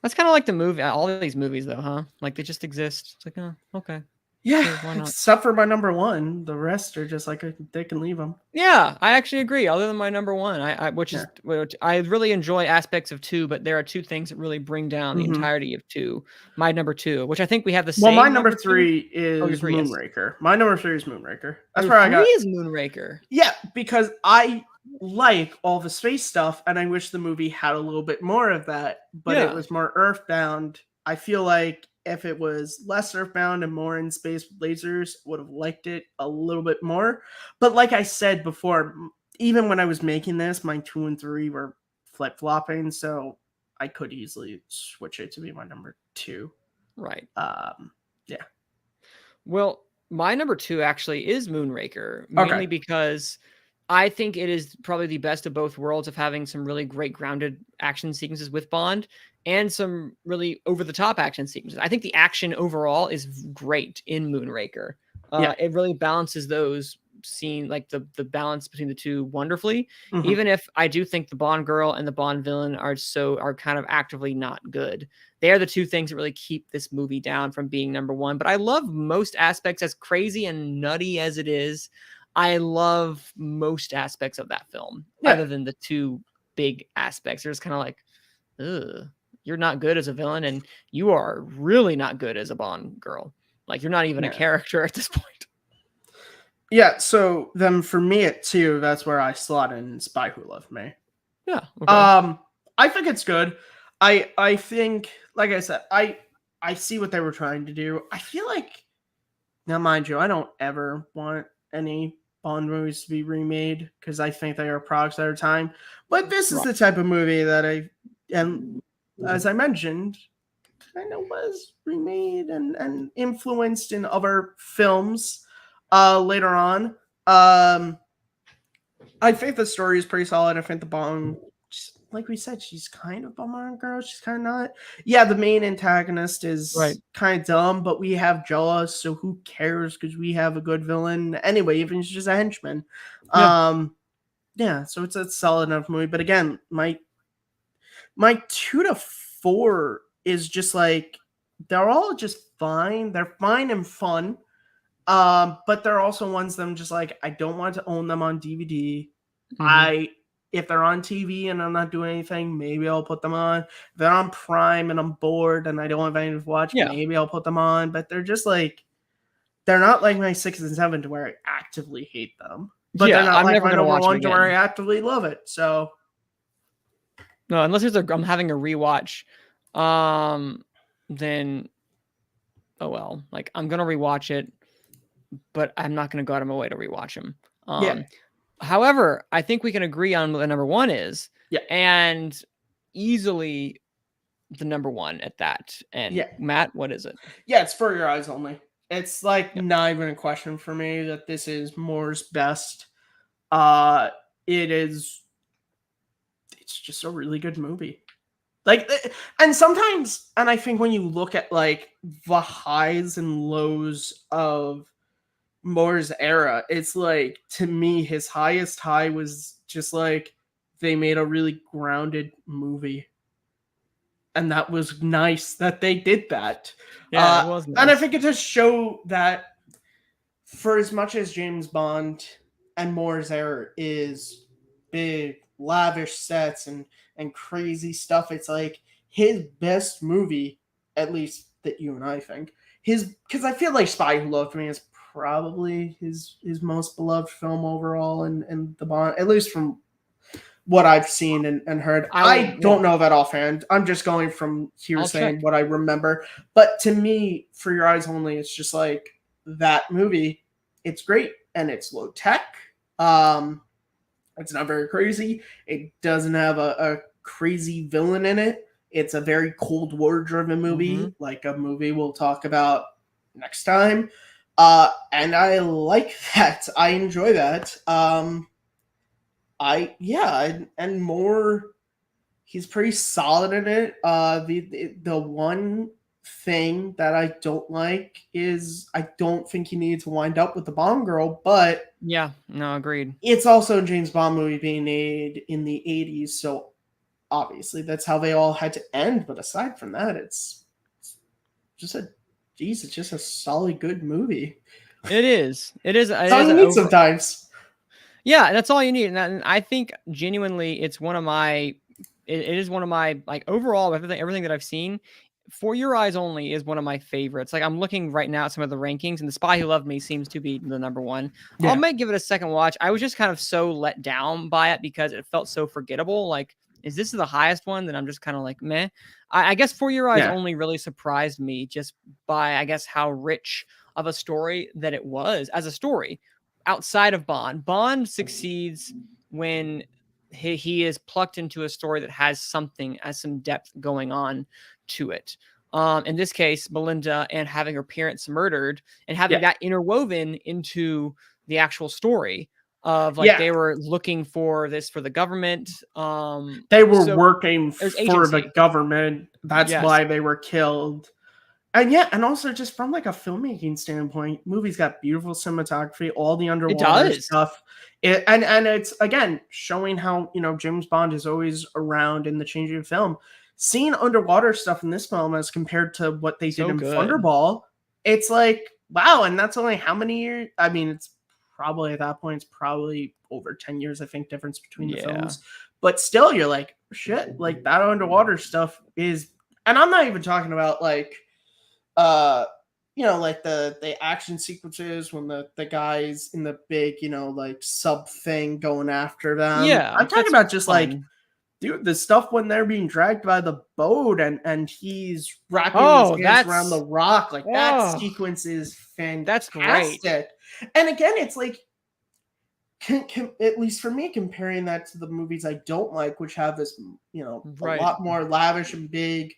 S1: That's kind of like the movie. All of these movies, though, huh? Like they just exist. It's like, oh, okay.
S2: Yeah, except for my number 1, the rest are just like they can leave them.
S1: Yeah, I actually agree. Other than my number 1, which I really enjoy aspects of 2, but there are 2 things that really bring down the entirety of 2. My number 2, which I think we have the same.
S2: Well, my number 3 is Moonraker. My number 3 is Moonraker. That's where I got.
S1: 3 is Moonraker.
S2: Yeah, because I like all the space stuff, and I wish the movie had a little bit more of that, but it was more Earthbound. I feel like if it was less Earthbound and more in space with lasers, would have liked it a little bit more. But like I said before, even when I was making this, my 2 and 3 were flip-flopping, so I could easily switch it to be my number 2.
S1: Right.
S2: Yeah.
S1: Well, my number 2 actually is Moonraker, mainly because I think it is probably the best of both worlds, of having some really great grounded action sequences with Bond and some really over-the-top action sequences. I think the action overall is great in Moonraker. It really balances those seen like the balance between the two wonderfully.
S2: Mhm.
S1: Even if I do think the Bond girl and the Bond villain are kind of actively not good. They are the two things that really keep this movie down from being number one. But I love most aspects, as crazy and nutty as it is. I love most aspects of that film,
S2: Yeah.
S1: other than the two big aspects. They're just kind of like, ugh, you're not good as a villain, and you are really not good as a Bond girl. Like, you're not even a
S2: Yeah.
S1: character at this point.
S2: Yeah, so then for me at 2, that's where I slot in Spy Who Loved Me.
S1: Yeah. Okay.
S2: I think it's good. I think, like I said, I see what they were trying to do. I feel like, now mind you, I don't ever want any Bond movies to be remade because I think they are products of their time. But this is
S1: Right.
S2: the type of movie that and as I mentioned, kind of was remade and influenced in other films later on. I think the story is pretty solid. I think the Bond, like we said, she's kind of Bond girl. She's kind of not. Yeah, the main antagonist is
S1: Right.
S2: kind of dumb, but we have Jaws, so who cares? Because we have a good villain anyway. Even if she's just a henchman.
S1: Yeah.
S2: Yeah. So it's a solid enough movie. But again, my 2 to 4 is just like, they're all just fine. They're fine and fun. But there are also ones that I'm just like, I don't want to own them on DVD.
S1: Mhm.
S2: If they're on TV and I'm not doing anything, maybe I'll put them on. If they're on Prime and I'm bored and I don't have anything to watch,
S1: Yeah.
S2: maybe I'll put them on. But they're just like, they're not like my 6 and 7 to where I actively hate them. But
S1: Yeah,
S2: they're not
S1: I'm
S2: like
S1: never
S2: my
S1: gonna
S2: number
S1: watch them
S2: 1 to where I
S1: again.
S2: actively love it. So
S1: No, unless I'm having a rewatch, then oh well. Like, I'm gonna rewatch it, but I'm not gonna go out of my way to rewatch them.
S2: yeah,
S1: However, I think we can agree on what the number one is,
S2: yeah,
S1: and easily the number one at that. And
S2: yeah.
S1: Matt, what is it?
S2: Yeah, it's For Your Eyes Only. It's like
S1: Yep.
S2: not even a question for me that this is Moore's best. Uh it is, it's just a really good movie. Like, and sometimes, and I think when you look at like the highs and lows of Moore's era, it's like, to me his highest high was just like, they made a really grounded movie. And that was nice that they did that.
S1: Yeah, it was
S2: And I
S1: nice.
S2: think it just show that for as much as James Bond and Moore's era is big, lavish sets and crazy stuff, it's like his best movie, at least that you and I think, his, because I feel like Spy Who Loved Me is probably his most beloved film overall, and the Bond, at least from what I've seen and heard. I don't know that offhand. I'm just going from hearsay and what I remember. But to me, For Your Eyes Only, it's just like that movie. It's great and it's low tech. It's not very crazy. It doesn't have a crazy villain in it. It's a very Cold War driven movie, like a movie we'll talk about next time. And I like that. I enjoy that. And more, he's pretty solid in it. The one thing that I don't like is I don't think he needs to wind up with the Bond girl, but
S1: yeah, no, agreed.
S2: It's also a James Bond movie being made in the 80s, so obviously that's how they all had to end. But aside from that, it's just it's just a solid good movie.
S1: It is.
S2: That's all you need sometimes.
S1: Yeah, that's all you need. And I think genuinely it's one of my, it is one of my, like, overall, everything that I've seen, For Your Eyes Only is one of my favorites. Like, I'm looking right now at some of the rankings, and The Spy Who Loved Me seems to be the number one.
S2: Yeah.
S1: I might give it a second watch. I was just kind of so let down by it because it felt so forgettable. Like, is this the highest one? Then I'm just kind of like, meh. I guess For Your Eyes Only really surprised me just by, I guess, how rich of a story that it was as a story. Outside of Bond, Bond succeeds when he is plucked into a story that has some depth going on to it. In this case, Melinda and having her parents murdered and having that interwoven into the actual story of like they were looking for this for the government.
S2: They were working for the government. That's why they were killed. And yeah, and also just from like a filmmaking standpoint, movie's got beautiful cinematography, all the
S1: It
S2: underwater
S1: does.
S2: stuff. And it's again showing how James Bond is always around in the changing film. Seeing underwater stuff in this film as compared to what they did
S1: So
S2: in
S1: good.
S2: Thunderball, it's like wow, and that's only how many years? I mean, it's probably at that point, it's probably over 10 years, I think, difference between the
S1: Yeah.
S2: films. But still, you're like, shit, like that underwater stuff is, and I'm not even talking about like uh like the action sequences when the guys in the big like sub thing going after them.
S1: Yeah,
S2: I'm talking
S1: that's
S2: about just like
S1: fun.
S2: dude, the stuff when they're being dragged by the boat and he's wrapping his
S1: Oh,
S2: hands around the
S1: that's
S2: rock, like that
S1: oh,
S2: sequence is
S1: that's great.
S2: fantastic. And again, it's like at least for me, comparing that to the movies I don't like, which have this a
S1: Right.
S2: lot more lavish and big.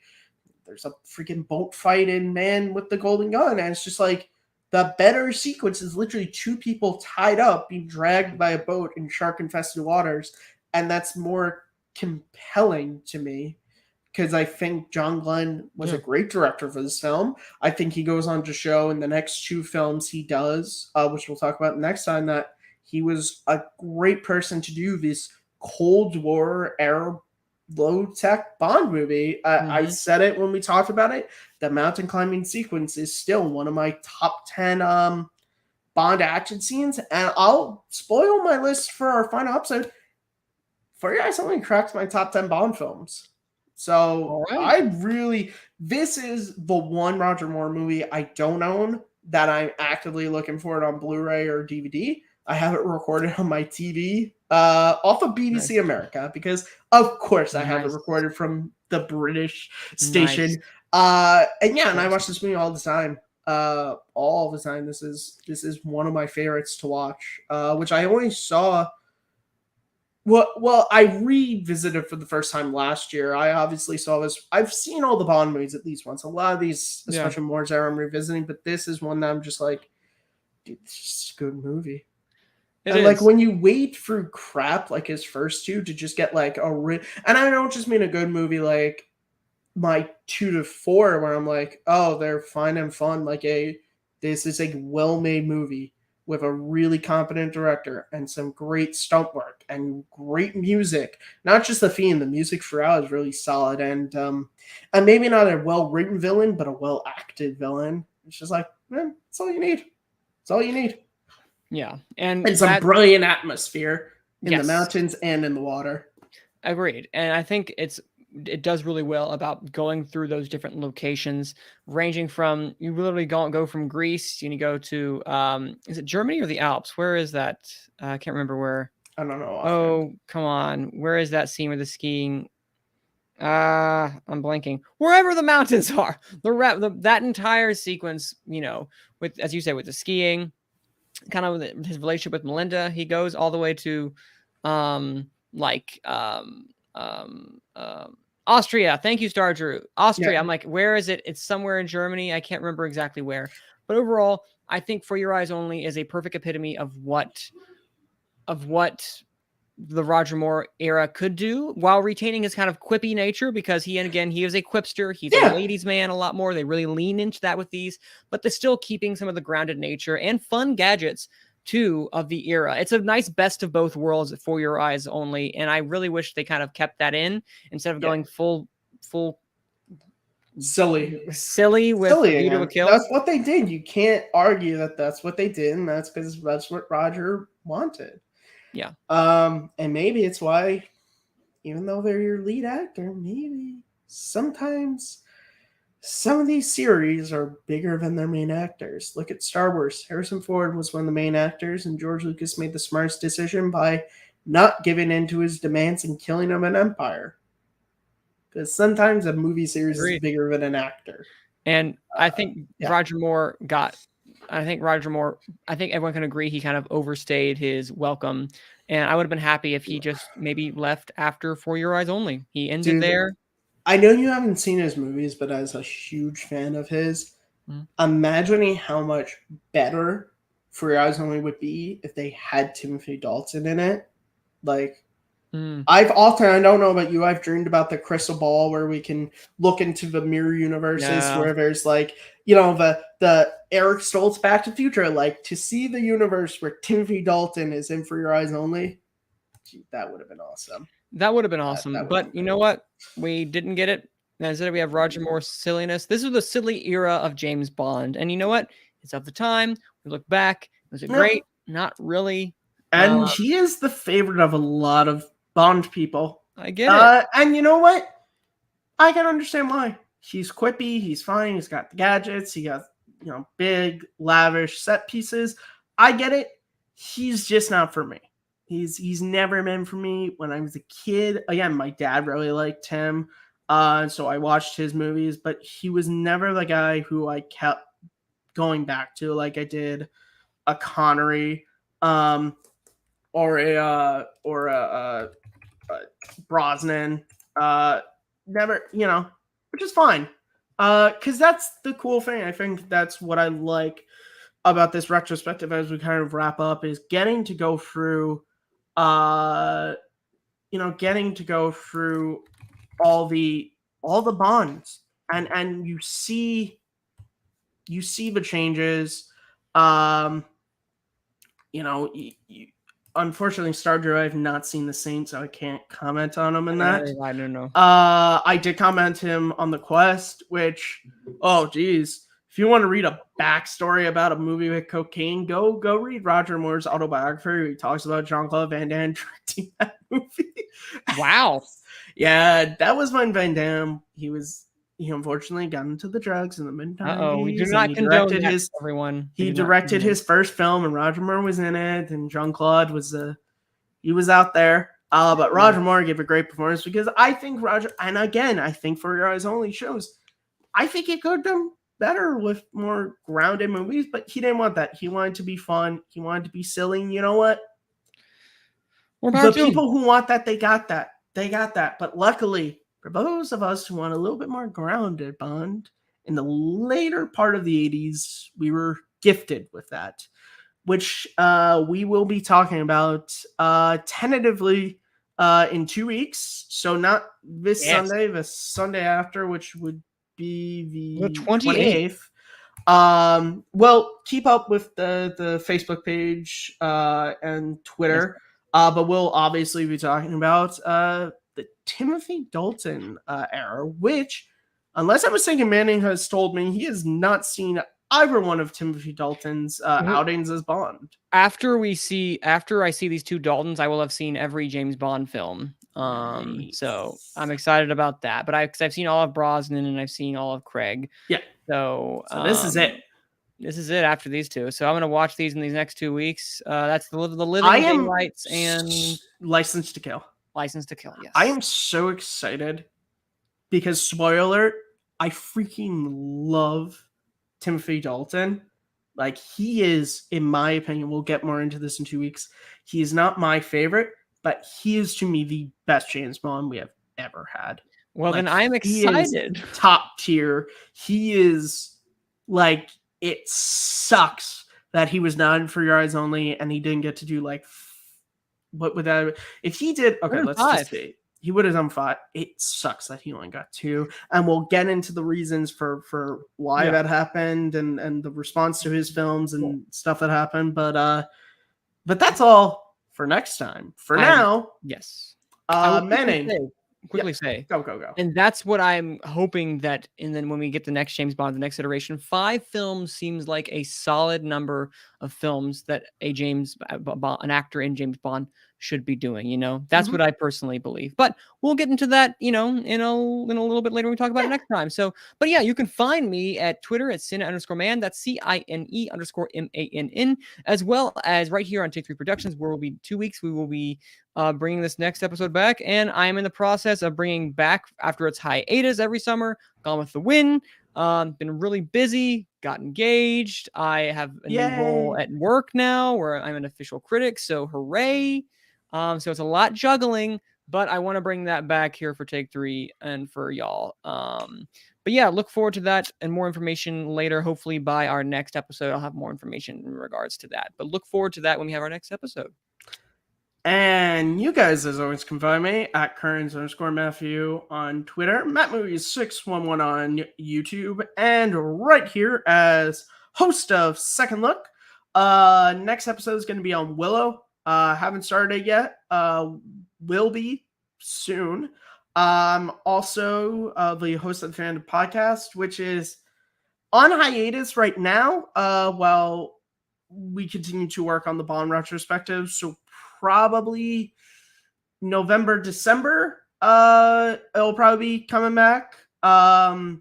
S2: There's a freaking boat fight in Man with the Golden Gun, and it's just like the better sequence is literally two people tied up being dragged by a boat in shark infested waters, and that's more compelling to me because I think John Glenn was a
S1: Yeah.
S2: great director for this film. I think he goes on to show in the next two films he does, which we'll talk about next time, that he was a great person to do this Cold War era low tech Bond movie. I
S1: Mhm.
S2: said it when we talked about it. The mountain climbing sequence is still one of my top 10 Bond action scenes, and I'll spoil my list for our final episode. For you guys, only cracked my top 10 Bond films. So
S1: All right.
S2: I really, this is the one Roger Moore movie I don't own that I'm actively looking for it on Blu-ray or DVD. I have it recorded on my TV off of BBC
S1: Nice.
S2: America because, of course, I have it
S1: Nice.
S2: recorded from the British
S1: Nice.
S2: station. And yeah,
S1: Of
S2: and I
S1: course.
S2: watch this movie all the time. All the time. This is one of my favorites to watch. Which I only saw well, I revisited for the first time last year. I obviously saw this. I've seen all the Bond movies at least once. A lot of these,
S1: Yeah.
S2: especially more era, I'm revisiting, but this is one that I'm just like, dude, this is just a good movie.
S1: It
S2: And like
S1: is.
S2: when you wade through crap like his first two to just get like and I don't just mean a good movie like my 2 to 4 where I'm like, oh, they're fine and fun. This is a well-made movie with a really competent director and some great stunt work and great music. Not just the theme, the music throughout is really solid and maybe not a well-written villain, but a well-acted villain. It's just like, man, that's all you need. That's all you need.
S1: Yeah. And
S2: And some
S1: that
S2: brilliant atmosphere in the
S1: yes.
S2: mountains and in the water.
S1: Agreed. And I think it does really well about going through those different locations, ranging from you literally go from Greece and you go to is it Germany or the Alps? Where is that? I can't remember where.
S2: I don't know offhand.
S1: Oh, come on. Where is that scene where the skiing? I'm blanking. Wherever the mountains are. That entire sequence, with as you say with the skiing, kind of with his relationship with Melinda, he goes all the way to like Austria. Thank you, Star Drew.
S2: Yeah.
S1: Austria. I'm like, where is it? It's somewhere in Germany. I can't remember exactly where. But overall, I think For Your Eyes Only is a perfect epitome of what the Roger Moore era could do while retaining his kind of quippy nature because he is a quipster. He's a
S2: Yeah.
S1: ladies' man a lot more. They really lean into that with these, but they're still keeping some of the grounded nature and fun gadgets too of the era. It's a nice best of both worlds For Your Eyes Only, and I really wish they kind of kept that in instead of
S2: Yeah.
S1: going full
S2: Silly.
S1: silly with
S2: Silly
S1: View to a
S2: again.
S1: Kill.
S2: That's what they did. You can't argue that that's what they did, and that's because that's what Roger wanted.
S1: Yeah.
S2: And maybe it's why, even though they're your lead actor, maybe sometimes some of these series are bigger than their main actors. Look at Star Wars. Harrison Ford was one of the main actors, and George Lucas made the smartest decision by not giving in to his demands and killing him an empire. Because sometimes a movie series is
S1: Agreed.
S2: bigger than an actor.
S1: And I think
S2: Yeah.
S1: Roger Moore I think everyone can agree he kind of overstayed his welcome. And I would have been happy if he just maybe left after For Your Eyes Only. He ended
S2: Dude,
S1: there.
S2: I know you haven't seen his movies, but as a huge fan of his,
S1: Mhm.
S2: imagining how much better For Your Eyes Only would be if they had Timothy Dalton in it. Like,
S1: Mm.
S2: I don't know about you, I've dreamed about the crystal ball where we can look into the mirror universes
S1: Yeah.
S2: where there's like, the Eric Stoltz Back to the Future, like to see the universe where Timothy Dalton is in For Your Eyes Only. Gee, that would have been awesome.
S1: That would have been
S2: That
S1: awesome.
S2: would have
S1: But
S2: been
S1: you
S2: great.
S1: know what? We didn't get it. Instead, we have Roger Moore's silliness. This was the silly era of James Bond. And you know what? It's of the time. We look back. Was it
S2: Yep.
S1: great? Not really.
S2: And he is the favorite of a lot of Bond people.
S1: I get it.
S2: And you know what? I can understand why. He's quippy, he's funny, he's got the gadgets, he got, big, lavish set pieces. I get it. He's just not for me. He's never been for me. When I was a kid, again, my dad really liked him. So I watched his movies, but he was never the guy who I kept going back to like I did a Connery, or a Brosnan. Never, which is fine. Because that's the cool thing. I think that's what I like about this retrospective as we kind of wrap up is getting to go through, getting to go through all the bonds, and you see the changes. Unfortunately, Stardew, I have not seen the Saint, so I can't comment on him in that.
S1: I don't know.
S2: I did comment him on the Quest, which, oh geez, if you want to read a backstory about a movie with cocaine, go read Roger Moore's autobiography. He talks about Jean-Claude Van Damme directing that movie.
S1: Wow.
S2: Yeah, that was when Van Damme. He unfortunately got into the drugs in the mid 90s.
S1: We do not condone that, everyone.
S2: He directed his first film, and Roger Moore was in it, and Jean-Claude was he was out there. But Roger Moore gave a great performance because I think I think For Your Eyes Only shows, I think it could have done better with more grounded movies, but he didn't want that. He wanted to be fun. He wanted to be silly. And you know what? The people who want that, they got that. They got that. But luckily, for those of us who want a little bit more grounded Bond, in the later part of the 80s, we were gifted with that, which we will be talking about tentatively in 2 weeks. So not this Sunday, the Sunday after, which would be the 28th. Well, keep up with the Facebook page and Twitter. Yes. But we'll obviously be talking about the Timothy Dalton era, which, unless I'm mistaken, Manning has told me he has not seen either one of Timothy Dalton's outings as Bond.
S1: After I see these two Daltons, I will have seen every James Bond film. Nice. So I'm excited about that. But I've seen all of Brosnan and I've seen all of Craig.
S2: Yeah.
S1: So
S2: this is it.
S1: This is it after these two. So I'm going to watch these in these next 2 weeks. That's the Living Daylights and
S2: License to Kill.
S1: License to Kill, yes.
S2: I am so excited because, spoiler alert, I freaking love Timothy Dalton. Like, he is, in my opinion, we'll get more into this in 2 weeks. He is not my favorite, but he is, to me, the best James Bond we have ever had.
S1: Well, then I'm excited.
S2: Top tier. He is, like, it sucks that he was not in For Your Eyes Only and he didn't get to do, like, what would that, if he did, okay, let's just see. He would have done 5. It sucks that he only got 2, and we'll get into the reasons for why that happened and the response to his films and stuff that happened. But that's all for next time. For now,
S1: yes.
S2: Manning,
S1: quickly say,
S2: go.
S1: And that's what I'm hoping that, and then when we get the next James Bond, the next iteration, 5 films seems like a solid number of films that an actor in James Bond should be doing. That's what I personally believe. But we'll get into that, in a little bit later when we talk about it next time. So, but yeah, you can find me at Twitter at Cine_Man. That's CINE_MANN, as well as right here on Take 3 Productions, where we'll be 2 weeks. We will be bringing this next episode back, and I am in the process of bringing back after its hiatus every summer, Gone with the Wind. Been really busy, got engaged. I have a new role at work now where I'm an official critic, so hooray. So it's a lot juggling, but I want to bring that back here for Take 3 and for y'all. But yeah, look forward to that and more information later. Hopefully by our next episode, I'll have more information in regards to that. But look forward to that when we have our next episode.
S2: And you guys, as always, can find me at Kearns_Matthew on Twitter, MattMovies611 on YouTube, and right here as host of Second Look. Next episode is going to be on Willow. Haven't started it yet. Will be soon. Also the host of the Fan Podcast, which is on hiatus right now, while we continue to work on the Bond retrospective. So probably November, December, it'll probably be coming back. I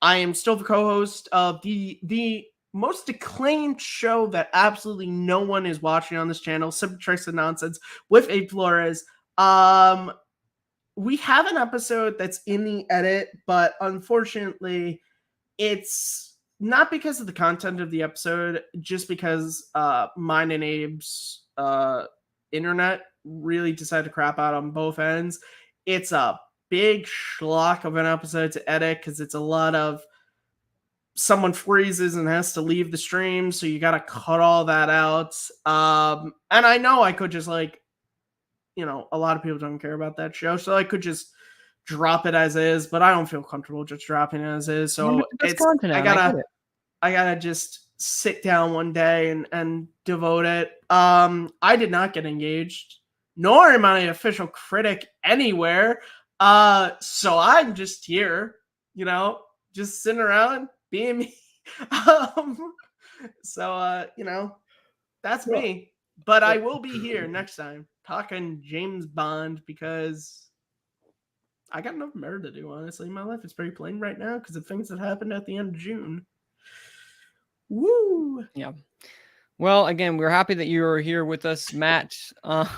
S2: am still the co-host of the most acclaimed show that absolutely no one is watching on this channel, Simple Tricks and Nonsense with Abe Flores. We have an episode that's in the edit, but unfortunately, it's not because of the content of the episode, just because mine and Abe's internet really decided to crap out on both ends. It's a big schlock of an episode to edit because it's a lot of someone freezes and has to leave the stream, so you got to cut all that out. And I know I could just a lot of people don't care about that show, so I could just drop it as is, but I don't feel comfortable just dropping it as is. So I gotta just sit down one day and devote it. I did not get engaged, nor am I an official critic anywhere. So I'm just here, just sitting around being me. That's me. But I will be here next time talking James Bond because I got nothing better to do, honestly. My life is pretty plain right now because of things that happened at the end of June. Woo!
S1: Yeah. Well, again, we're happy that you are here with us, Matt.
S2: Guys,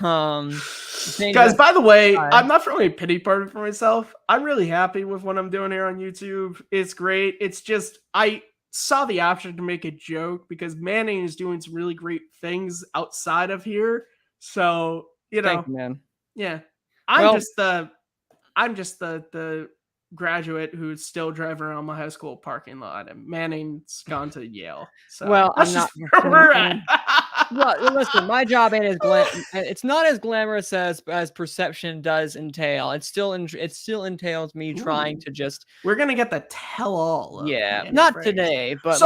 S2: by the way, I'm not throwing a pity party for myself. I'm really happy with what I'm doing here on YouTube. It's great. It's just, I saw the option to make a joke because Manning is doing some really great things outside of here. So,
S1: Thank you, man.
S2: Yeah. I'm just the graduate who's still driving around my high school parking lot, and Manning's gone to Yale. So
S1: I'm not. Well, listen, my job ain't it's not as glamorous as perception does entail. It still entails me trying to just.
S2: We're gonna get the tell-all.
S1: Yeah, not today, but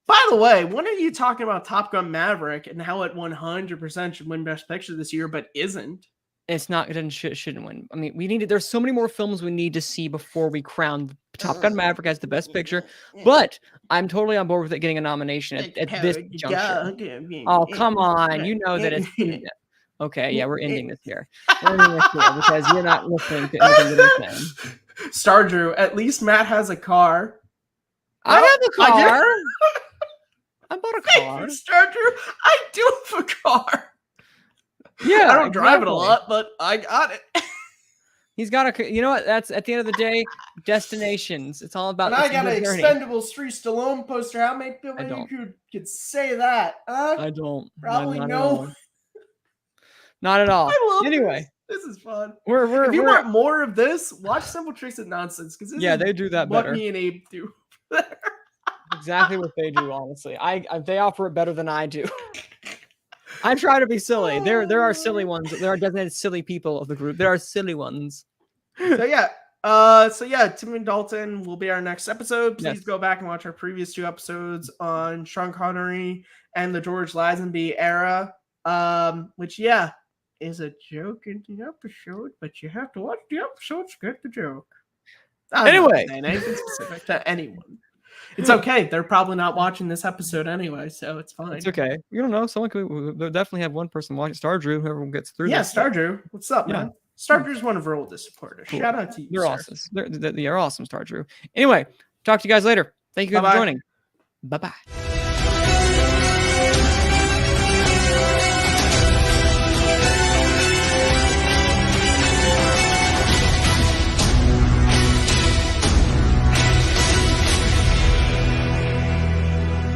S2: by the way, when are you talking about Top Gun Maverick and how it 100% should win Best Picture this year, but isn't?
S1: It's not. It shouldn't win. I mean, there's so many more films we need to see before we crown Top Gun Maverick as the Best Picture. But I'm totally on board with it getting a nomination at this juncture. Oh, come on! You know that it's okay. Yeah, we're ending this here. We're ending this here because you're not listening to anything that I'm saying.
S2: Star Drew. At least Matt has a car.
S1: I have a car. I bought a car.
S2: Star Drew. I do have a car.
S1: Yeah,
S2: I don't drive it a lot, but I got it.
S1: He's got a. You know what? That's at the end of the day, destinations. It's all about.
S2: And I got an Expendables 3 Stallone poster. How many people could say that?
S1: I don't.
S2: Probably no.
S1: Not at all. Anyway,
S2: this is fun.
S1: If
S2: you want more of this, watch Simple Tricks and Nonsense because
S1: they do that better.
S2: What me and Abe do.
S1: Exactly what they do. Honestly, they offer it better than I do. I try to be silly. There are silly ones. There are designated silly people of the group. There are silly ones.
S2: So yeah, Tim and Dalton will be our next episode. Please go back and watch our previous 2 episodes on Sean Connery and the George Lazenby era. Which is a joke in the episode, but you have to watch the episode to get the joke.
S1: Anyway,
S2: not saying anything specific to anyone. It's okay. They're probably not watching this episode anyway, so it's fine.
S1: It's okay. You don't know. Someone could. They'll definitely have one person watching. Star Drew, whoever gets through.
S2: Yeah, Star Drew. What's up, man? Star Drew's one of our oldest supporters. Cool. Shout out to you.
S1: You're awesome. They're awesome, Star Drew. Anyway, talk to you guys later. Thank you guys for joining. Bye-bye.